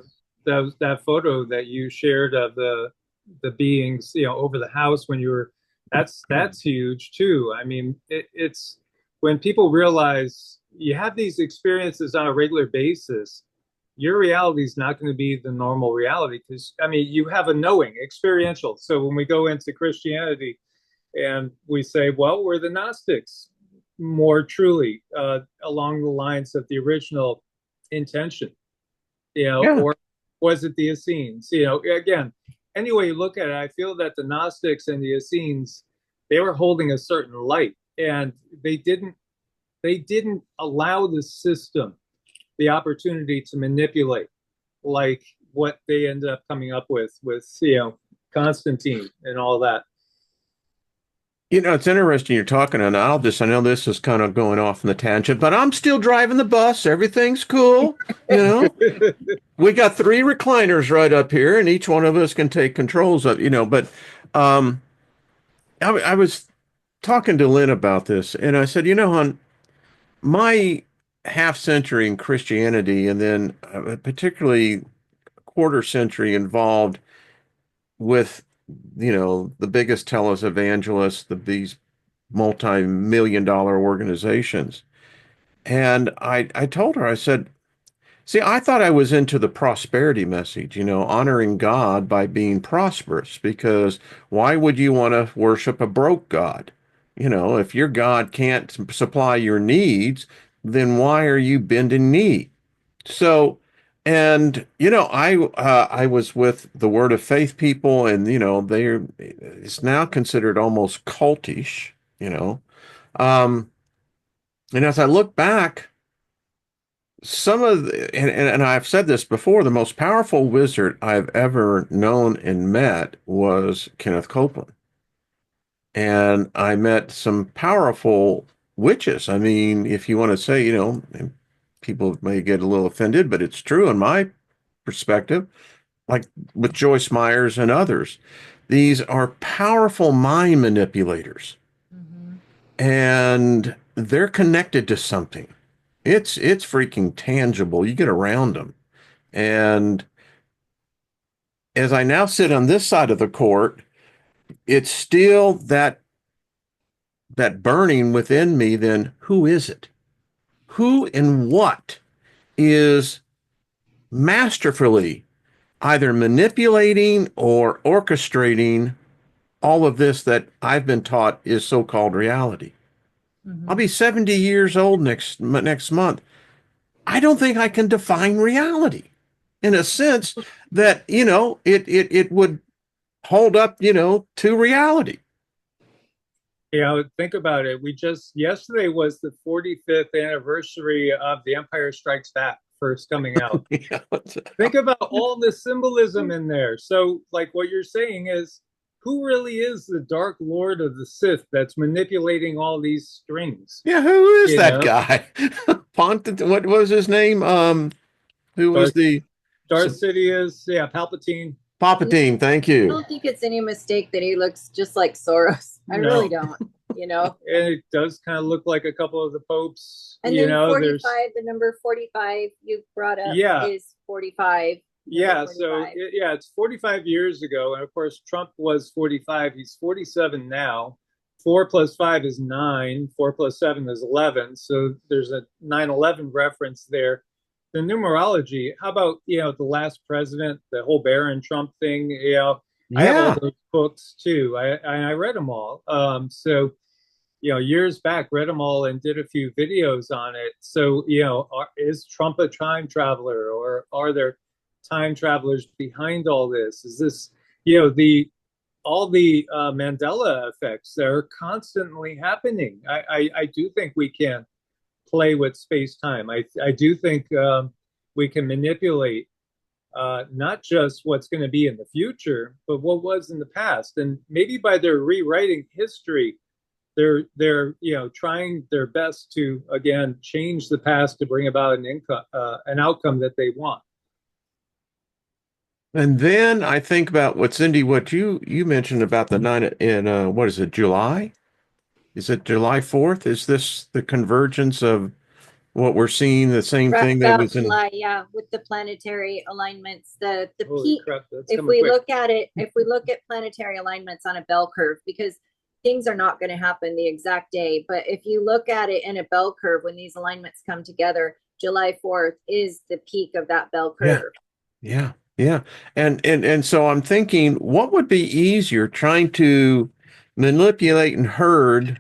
that photo that you shared of the beings, you know, over the house when you were, that's huge too. I mean, it's when people realize you have these experiences on a regular basis, your reality is not going to be the normal reality because I mean you have a knowing experiential. So when we go into Christianity and we say, well, we're the Gnostics, more truly along the lines of the original intention, you know, Yeah. or was it the Essenes? You know, again, any way you look at it, I feel that the Gnostics and the Essenes, they were holding a certain light, and they didn't allow the system the opportunity to manipulate like what they ended up coming up with Constantine and all that. It's interesting you're talking, and I know this is kind of going off in the tangent, but I'm still driving the bus. Everything's cool. You know, we got three recliners right up here, and each one of us can take controls of, but um, I was talking to Lynn about this, and I said, hon, my half century in Christianity, and then particularly quarter century involved with, the biggest televangelists, these multi-million dollar organizations. And I told her, I said, see, I thought I was into the prosperity message, honoring God by being prosperous, because why would you want to worship a broke God? If your God can't supply your needs, then why are you bending knee? So, and I was with the Word of Faith people, and it's now considered almost cultish. Um, and as I look back, some of the, and I've said this before, the most powerful wizard I've ever known and met was Kenneth Copeland. And I met some powerful witches. I mean, if you want to say, and people may get a little offended, but it's true in my perspective, like with Joyce Myers and others. These are powerful mind manipulators, Mhm. and they're connected to something. It's freaking tangible. You get around them. And as I now sit on this side of the court, it's still that burning within me. Then who is it? Who and what is masterfully either manipulating or orchestrating all of this that I've been taught is so-called reality? I'll Mhm. be 70 years old next month. I don't think I can define reality in a sense that, it would hold up, to reality. Think about it. Yesterday was the 45th anniversary of The Empire Strikes Back first coming out. Yeah. Think about all the symbolism in there. So, like what you're saying is, who really is the Dark Lord of the Sith that's manipulating all these strings? Yeah, who is You that know, guy? What was his name? Who was Darth, the Darth Sidious, yeah, Palpatine. Palpatine? Thank I you. don't think it's any mistake that he looks just like Soros. I really No, don't, you know. and it does kind of look like a couple of the popes. And then 45, There's the number 45 you brought up yeah, is 45. yeah. So 45. it's 45 years ago, and of course Trump was 45. He's 47 now. 4 plus 5 is 9. 4 plus 7 is 11. So there's a 9/11 reference there. The numerology. How about the last president, the whole Barron Trump thing? I have all Yeah. those books too. I read them all. So years back, read them all and did a few videos on it. So, is Trump a time traveler, or are there time travelers behind all this? Is this, the all the Mandela effects that are constantly happening? I do think we can play with space time. I do think we can manipulate not just what's going to be in the future, but what was in the past. And maybe by their rewriting history, they're trying their best to again change the past to bring about an outcome that they want. And then I think about what you mentioned about the nine in what is it, July? Is it July 4th? Is this the convergence of what we're seeing, the same thing that About was in? July, yeah, with the planetary alignments, the Holy peak. crap, that's If coming we quick. look at it, if we look at planetary alignments on a bell curve, because things are not going to happen the exact day, but if you look at it in a bell curve, when these alignments come together, July 4th is the peak of that bell Yeah. curve. Yeah, yeah. And so I'm thinking, what would be easier, trying to manipulate and herd,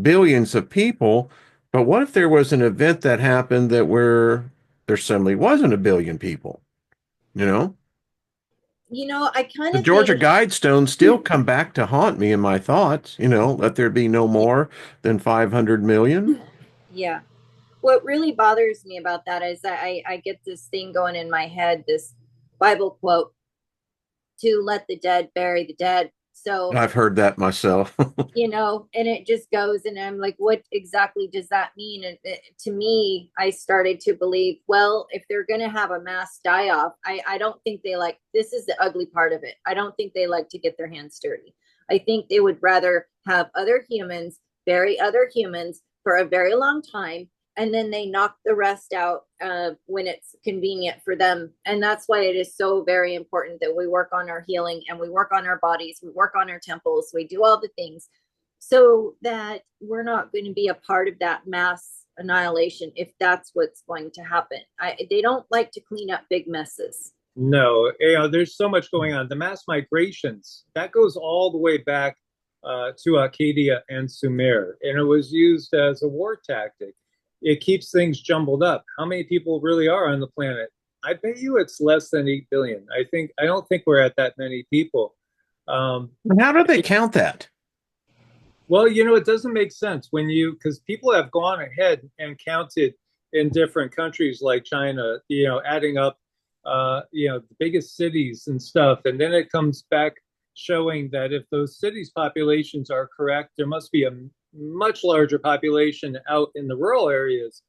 billions of people, but what if there was an event that happened that where there suddenly wasn't a billion people, you know? I kind The of Georgia think, Guidestones still come back to haunt me in my thoughts, let there be no more than 500 million. yeah. What really bothers me about that is that I get this thing going in my head, this Bible quote, to let the dead bury the dead. So, I've heard that myself. and it just goes, and I'm like, what exactly does that mean? And to me, I started to believe, well, if they're going to have a mass die off, I don't think they like, this is the ugly part of it. I don't think they like to get their hands dirty. I think they would rather have other humans bury other humans for a very long time, and then they knock the rest out when it's convenient for them. And that's why it is so very important that we work on our healing, and we work on our bodies, we work on our temples, we do all the things so that we're not going to be a part of that mass annihilation if that's what's going to happen. They don't like to clean up big messes. No, there's so much going on. The mass migrations, that goes all the way back to Acadia and Sumer, and it was used as a war tactic. It keeps things jumbled up. How many people really are on the planet? I bet you it's less than 8 billion. I don't think we're at that many people. How do they count that? Well, it doesn't make sense because people have gone ahead and counted in different countries like China, adding up, the biggest cities and stuff. And then it comes back showing that if those cities' populations are correct, there must be a much larger population out in the rural areas.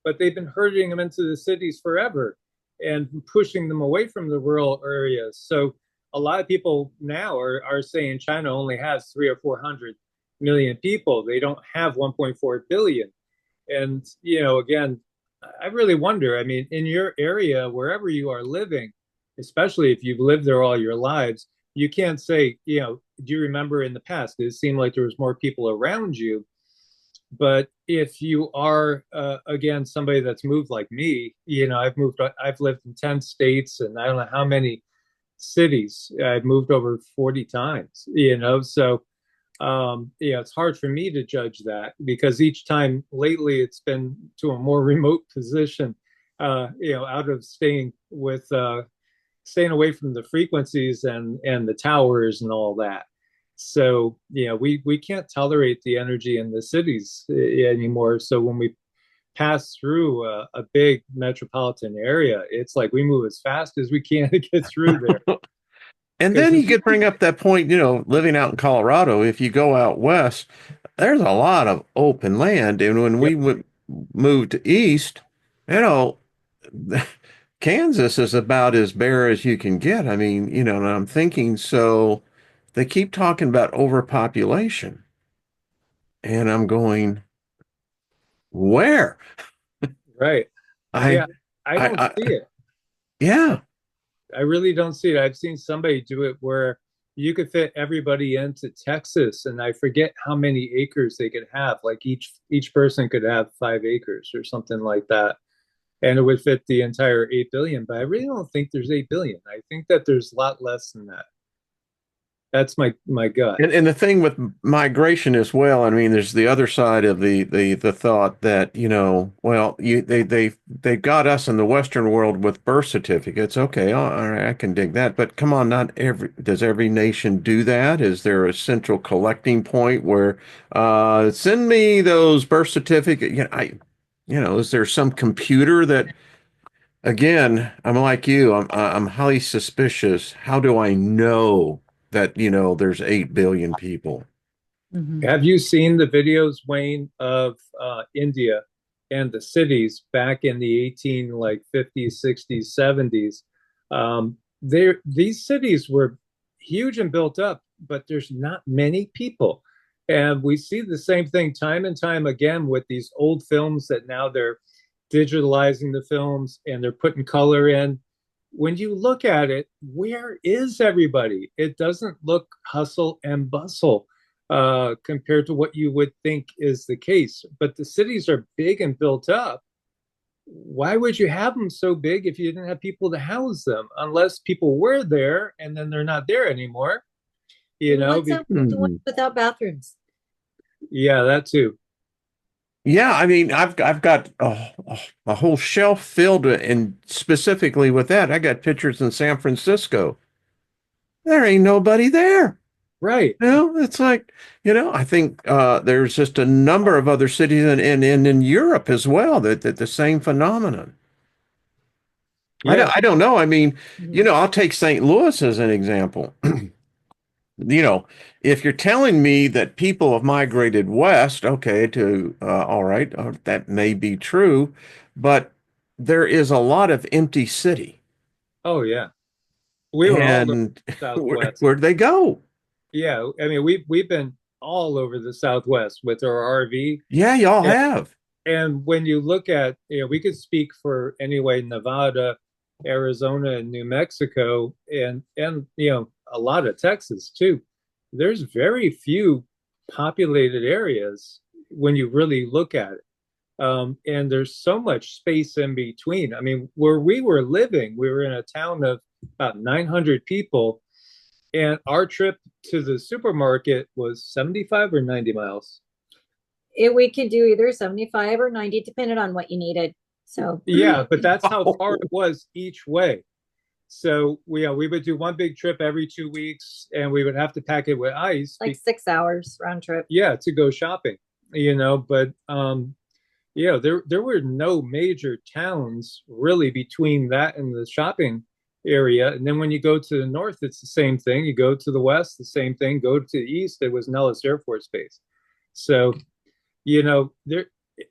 But they've been herding them into the cities forever and pushing them away from the rural areas. So a lot of people now are saying China only has 300 or 400 million people. They don't have 1.4 billion. And, again, I really wonder, I mean, in your area, wherever you are living, especially if you've lived there all your lives, you can't say, do you remember in the past, it seemed like there was more people around you. But if you are, again, somebody that's moved like me, I've lived in 10 states and I don't know how many cities. I've moved over 40 times, so it's hard for me to judge that because each time lately it's been to a more remote position, out of staying away from the frequencies and the towers and all that. So, we can't tolerate the energy in the cities anymore. So when we pass through a big metropolitan area, it's like we move as fast as we can to get through there. And then you could bring up that point, living out in Colorado, if you go out west, there's a lot of open land. And when we moved east, Kansas is about as bare as you can get. I mean, and I'm thinking, so they keep talking about overpopulation. And I'm going, where? Right. I don't see it. Yeah. I really don't see it. I've seen somebody do it where you could fit everybody into Texas, and I forget how many acres they could have. Like each person could have 5 acres or something like that, and it would fit the entire 8 billion. But I really don't think there's 8 billion. I think that there's a lot less than that. That's my gut. And the thing with migration as well, I mean, there's the other side of the thought that, well, they got us in the Western world with birth certificates. Okay, all right, I can dig that. But come on, does every nation do that? Is there a central collecting point where send me those birth certificates? Is there some computer that, again, I'm like you, I'm highly suspicious. How do I know that there's 8 billion people? Mm-hmm. Have you seen the videos, Wayne, of India and the cities back in the 50s, 60s, 70s? These cities were huge and built up, but there's not many people. And we see the same thing time and time again with these old films that now they're digitalizing the films and they're putting color in. When you look at it, where is everybody? It doesn't look hustle and bustle compared to what you would think is the case. But the cities are big and built up. Why would you have them so big if you didn't have people to house them? Unless people were there and then they're not there anymore. What's up with the ones without bathrooms? Yeah, that too. Yeah, I mean, I've got a whole shelf filled and specifically with that. I got pictures in San Francisco. There ain't nobody there. Right. It's like, I think there's just a number of other cities in Europe as well that the same phenomenon. Yeah. I don't know. I mean, Mhm. I'll take St. Louis as an example. You know, if you're telling me that people have migrated west, okay, to all right, that may be true, but there is a lot of empty city. Oh yeah. We were all over And the Southwest. where'd they go? Yeah. I mean, we've been all over the Southwest with our RV. Yeah, y'all And, have. and when you look at, we could speak for anyway, Nevada, Arizona, and New Mexico, and a lot of Texas too. There's very few populated areas when you really look at it. And there's so much space in between. I mean, where we were living, we were in a town of about 900 people, and our trip to the supermarket was 75 or 90 miles. We could do either 75 or 90, depending on what you needed. So, Yeah, but that's how far Oh, it was each way. So we would do one big trip every 2 weeks, and we would have to pack it with ice. like 6 hours round trip. Yeah, to go shopping. But there were no major towns really between that and the shopping area. And then when you go to the north, it's the same thing. You go to the west, the same thing. Go to the east, it was Nellis Air Force Base. So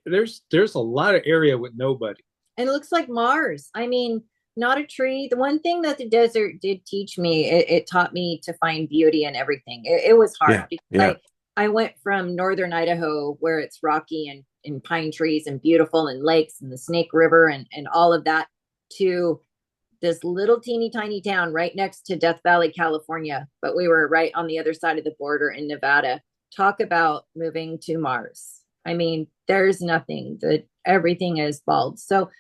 there's a lot of area with nobody. And it looks like Mars. I mean, not a tree. The one thing that the desert did teach me, it taught me to find beauty in everything. It was hard yeah, because yeah. I went from northern Idaho where it's rocky and pine trees and beautiful and lakes and the Snake River and all of that to this little teeny tiny town right next to Death Valley, California. But we were right on the other side of the border in Nevada. Talk about moving to Mars. I mean, there's nothing that everything is bald. So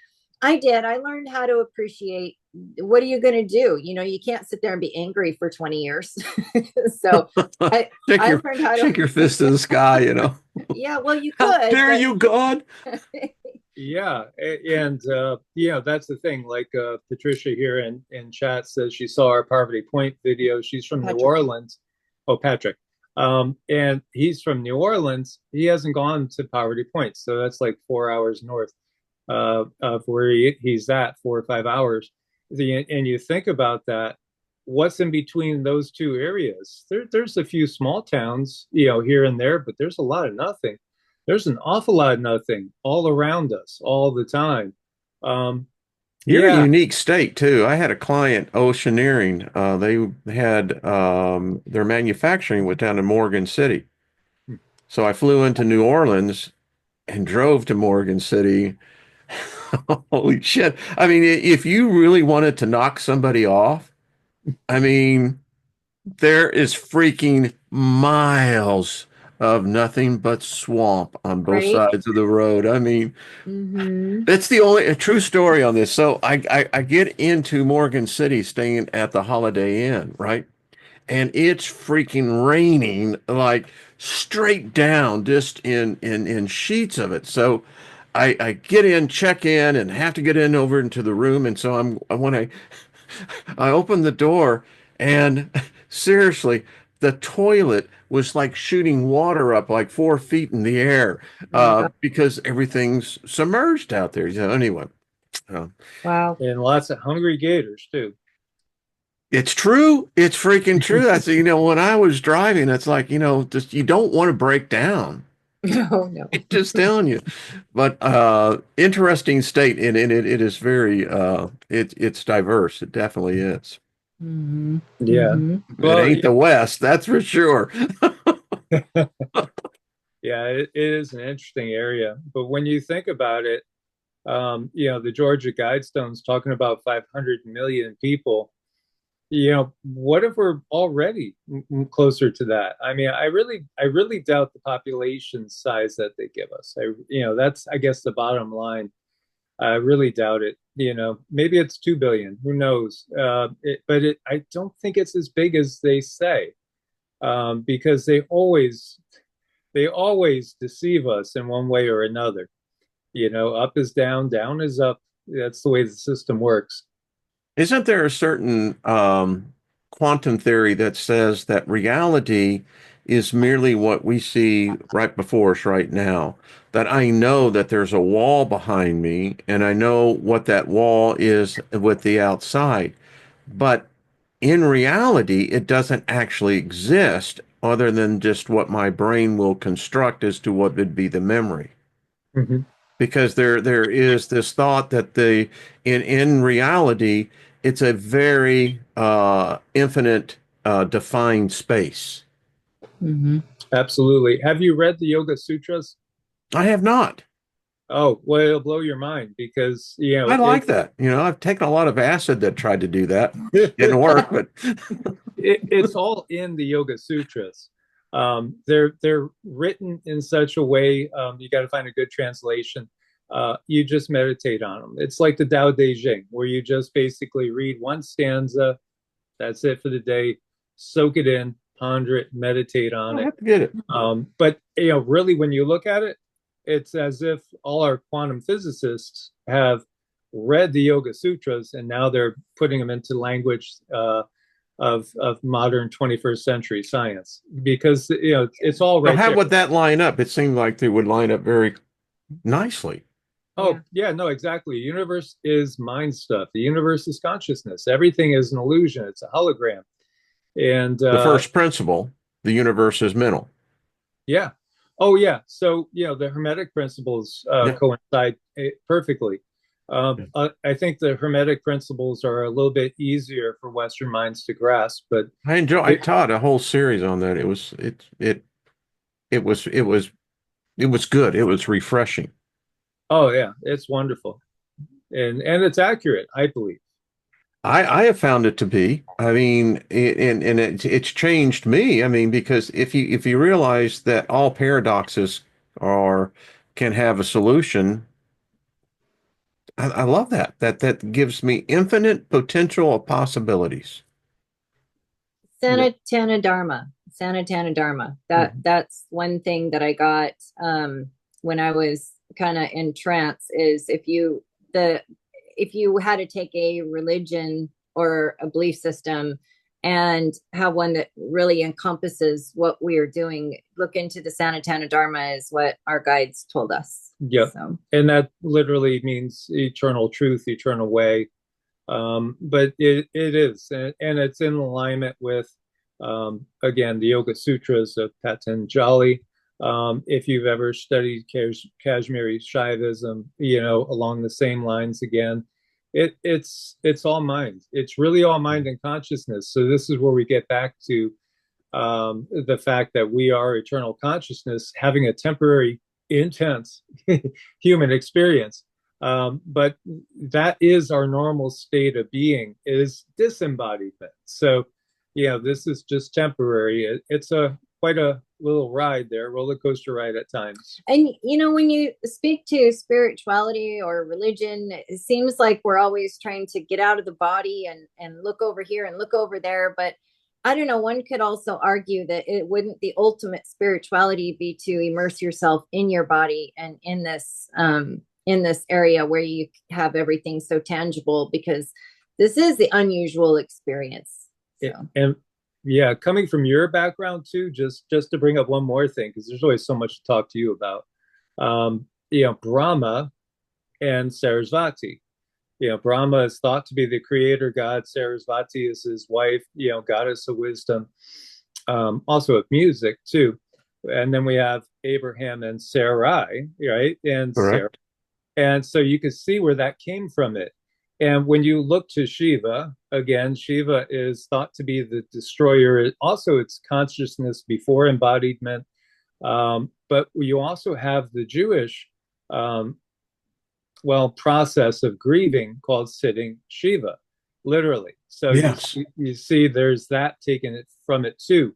I did. I learned how to appreciate what are you going to do? You can't sit there and be angry for 20 years. So I Shake I your learned how shake to your fist in the sky. yeah, well you How could, dare but you, God? Yeah, and that's the thing. Like Patricia here in chat says she saw our Poverty Point video. She's from New Patrick. Orleans. Oh, Patrick. And he's from New Orleans. He hasn't gone to Poverty Point, so that's like 4 hours north of where he's at, 4 or 5 hours. And you think about that. What's in between those two areas? There's a few small towns, here and there, but there's a lot of nothing. There's an awful lot of nothing all around us all the time. Um, You're a yeah. unique state too. I had a client, Oceaneering. They had their manufacturing went down to Morgan City. So I flew into New Orleans and drove to Morgan City. Holy shit. I mean, if you really wanted to knock somebody off, I mean, there is freaking miles of nothing but swamp on both Right? sides of the road. I mean, Mm-hmm. that's the only a true story on this. So I get into Morgan City staying at the Holiday Inn, right? And it's freaking raining like straight down, just in sheets of it. So I get in, check in, and have to get in over into the room. And so when I open the door, and seriously, the toilet was like shooting water up like 4 feet in the air Oh my God. because everything's submerged out there. So anyway, uh, Wow. And lots of hungry gators too. it's true. It's freaking true. That's when I was driving, it's like just you don't want to break down. Oh no. Just telling you. But interesting state, and it is very it's diverse. It definitely is. Mm-hmm. Yeah. Mm-hmm. It Well, ain't the West, that's for sure. yeah, it is an interesting area. But when you think about it, the Georgia Guidestone's talking about 500 million people. What if we're already closer to that? I mean, I really doubt the population size that they give us. That's, I guess, the bottom line. I really doubt it. Maybe it's 2 billion. Who knows? I don't think it's as big as they say, because they always deceive us in one way or another. Up is down, down is up. That's the way the system works. Isn't there a certain quantum theory that says that reality is merely what we see right before us right now. That I know that there's a wall behind me, and I know what that wall is with the outside. But in reality, it doesn't actually exist other than just what my brain will construct as to what would be the memory. Hmm. Because there is this thought that in reality, it's a very infinite defined space. Hmm. Absolutely. Have you read the Yoga Sutras? I have not. Oh, well, it'll blow your mind because, I like that. I've taken a lot of acid that tried to do that. Didn't it, work, but it's all in the Yoga Sutras. They're written in such a way, you got to find a good translation. You just meditate on them. It's like the Tao Te Ching, where you just basically read one stanza. That's it for the day. Soak it in, ponder it, meditate on I it. have to get it. But really, when you look at it, it's as if all our quantum physicists have read the Yoga Sutras and now they're putting them into language of modern 21st century science because it's all So right how there. would that line up? It seemed like they would line up very nicely. Oh, yeah, no, exactly. The universe is mind stuff. The universe is consciousness. Everything is an illusion. It's a hologram. And The first principle, the universe is mental. yeah. Oh, yeah. So, the Hermetic principles Yeah. coincide perfectly. I think the Hermetic principles are a little bit easier for Western minds to grasp, but I taught a whole series on that. It was it was good. It was refreshing. oh yeah, it's wonderful, and it's accurate, I believe. I have found it to be. I mean, it's changed me. I mean, because if you realize that all paradoxes are can have a solution, I love that. That gives me infinite potential of possibilities. Yeah. Sanatana Dharma. Sanatana Dharma. Mhm. That's one thing that I got when I was kind of in trance is if you had to take a religion or a belief system and have one that really encompasses what we are doing, look into the Sanatana Dharma is what our guides told us. Yep. So And that literally means eternal truth, eternal way. But it is, and it's in alignment with, again, the Yoga Sutras of Patanjali. If you've ever studied Kashmiri Shaivism, along the same lines again, it's all mind. It's really all mind and consciousness. So this is where we get back to the fact that we are eternal consciousness having a temporary, intense human experience. But that is our normal state of being, is disembodiment. So, this is just temporary. It's quite a little ride there, roller coaster ride at times. and when you speak to spirituality or religion, it seems like we're always trying to get out of the body and look over here and look over there, but I don't know, one could also argue that it wouldn't the ultimate spirituality be to immerse yourself in your body and in this area where you have everything so tangible, because this is the unusual experience. So. And yeah, coming from your background too, just to bring up one more thing, because there's always so much to talk to you about. Brahma and Sarasvati. Brahma is thought to be the creator god. Sarasvati is his wife, goddess of wisdom, also of music too. And then we have Abraham and Sarai, right? And Sarah. Correct. And so you can see where that came from it. And when you look to Shiva, again, Shiva is thought to be the destroyer. Also, it's consciousness before embodiment. But you also have the Jewish, process of grieving called sitting Shiva, literally. So Yes. you see there's that taken it from it too.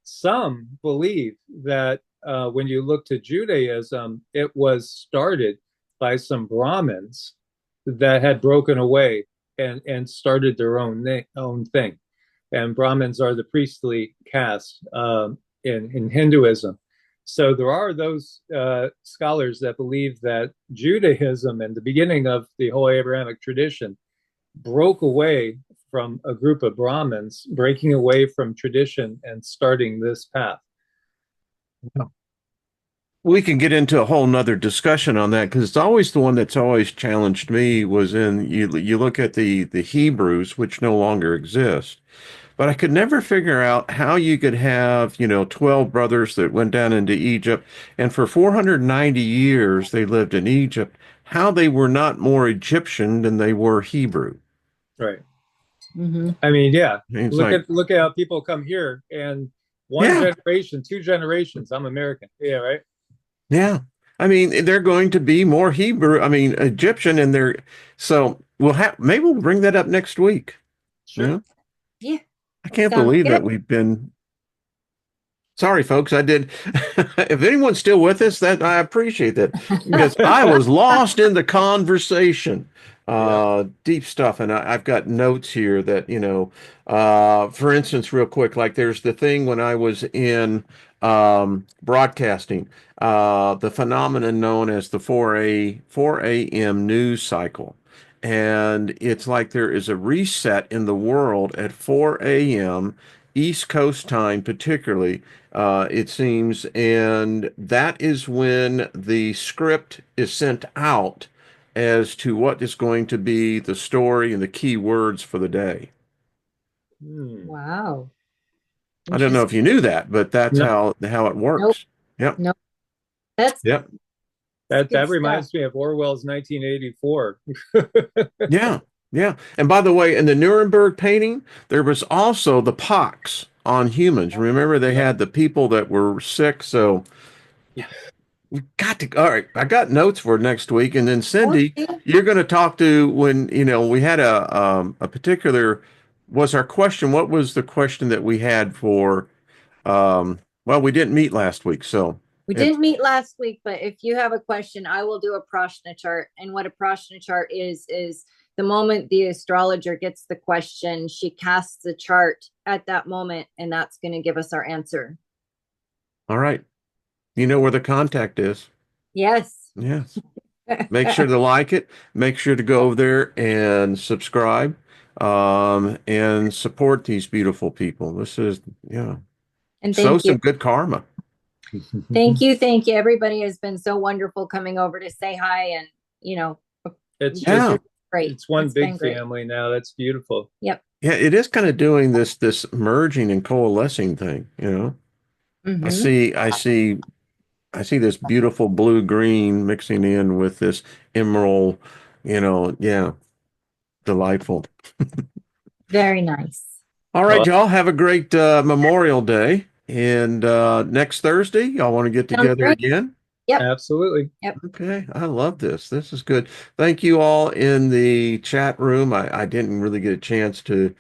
Some believe that when you look to Judaism, it was started by some Brahmins that had broken away and started their own thing. And Brahmins are the priestly caste in Hinduism. So there are those scholars that believe that Judaism and the beginning of the whole Abrahamic tradition broke away from a group of Brahmins, breaking away from tradition and starting this path. We can get into a whole nother discussion on that because it's always the one that's always challenged me was in you look at the Hebrews, which no longer exist. But I could never figure out how you could have, 12 brothers that went down into Egypt, and for 490 years they lived in Egypt, how they were not more Egyptian than they were Hebrew. Right. Mm-hmm. I mean, yeah. It's Look like, at how people come here, and one yeah, generation, 2 generations, I'm American. Yeah, right. yeah. I mean, they're going to be more Hebrew, I mean, Egyptian, and they're so maybe we'll bring that up next week. Sure. Yeah. Yeah. I can't Sounds believe that good. we've been. Sorry, folks, I did. If anyone's still with us, that I appreciate that because I was lost in the conversation. Yeah. Deep stuff, and I've got notes here that, for instance, real quick, like there's the thing when I was in broadcasting, the phenomenon known as the 4 a.m. news cycle. And it's like there is a reset in the world at 4 a.m. East Coast time, particularly, it seems. And that is when the script is sent out as to what is going to be the story and the key words for the day. Wow. I don't know if Interesting. you knew that, but that's No, how it Nope. works. Yep. Nope. That's Yep. that good reminds stuff. me of Orwell's 1984. Yeah. Yeah. And by the way, in the Nuremberg painting, there was also the pox on humans. Remember, they Yeah. had the people that were sick. So Yeah. we got to, all right, I got notes for next week. And then Cindy, Okay. you're going to talk to when, we had a particular, was our question, what was the question that we had for, well, we didn't meet last week. So We it's, didn't meet last week, but if you have a question, I will do a prashna chart. And what a prashna chart is the moment the astrologer gets the question, she casts the chart at that moment, and that's going to give us our answer. all right. You know where the contact is. Yes. Yes. Make sure to like it. Make sure to go over there and subscribe, and support these beautiful people. This is, yeah, And sow thank you. some good karma. Thank you. Thank you. Everybody has been so wonderful coming over to say hi. And, It's Yeah. just great. it's one It's big been great. family now. That's beautiful. Yep. Yeah, it is kind of doing this merging and coalescing thing, I Mm-hmm. see, I see, I see this beautiful blue green mixing in with this emerald, yeah, delightful. Very nice. All right, Well, y'all have a great Memorial Day. And next Thursday, y'all want to get Sounds together great. again? Yep. absolutely. Yep. Okay, I love this. This is good. Thank you all in the chat room. I didn't really get a chance to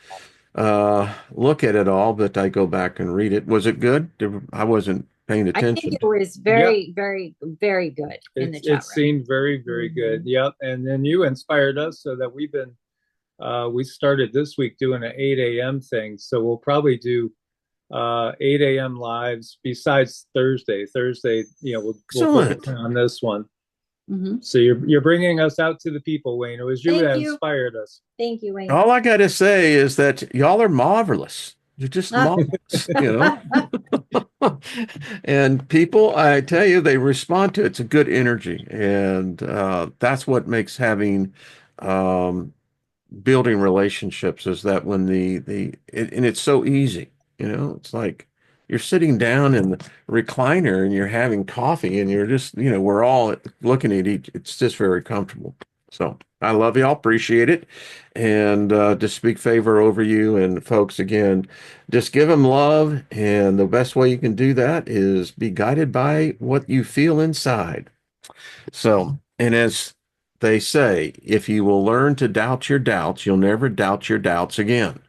look at it all, but I go back and read it. Was it good? I wasn't paying I think attention. it was Yep. very, very, very good in the It chat room. seemed very, very good. Mhm. Yep. And then you inspired us so that we started this week doing an 8 a.m. thing. So we'll probably do 8 a.m. lives besides Thursday. Thursday, we'll focus Excellent. on this one. Mm-hmm. So you're bringing us out to the people, Wayne. It was you Thank that you. inspired us. Thank you, Wayne. All I got to say is that y'all are marvelous. You're just marvelous, And people, I tell you, they respond to it. It's a good energy, and that's what makes having um, building relationships is that when and it's so easy, it's like you're sitting down in the recliner and you're having coffee and you're just, we're all looking at each, it's just very comfortable. So I love y'all, appreciate it. And to speak favor over you and folks again, just give them love. And the best way you can do that is be guided by what you feel inside. So, and as they say, if you will learn to doubt your doubts, you'll never doubt your doubts again.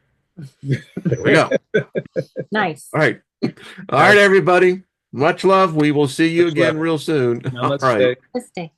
There we go. Nice. All right. All right, everybody. Much love. We will see you Much again love. real soon. All right. Namaste. Namaste.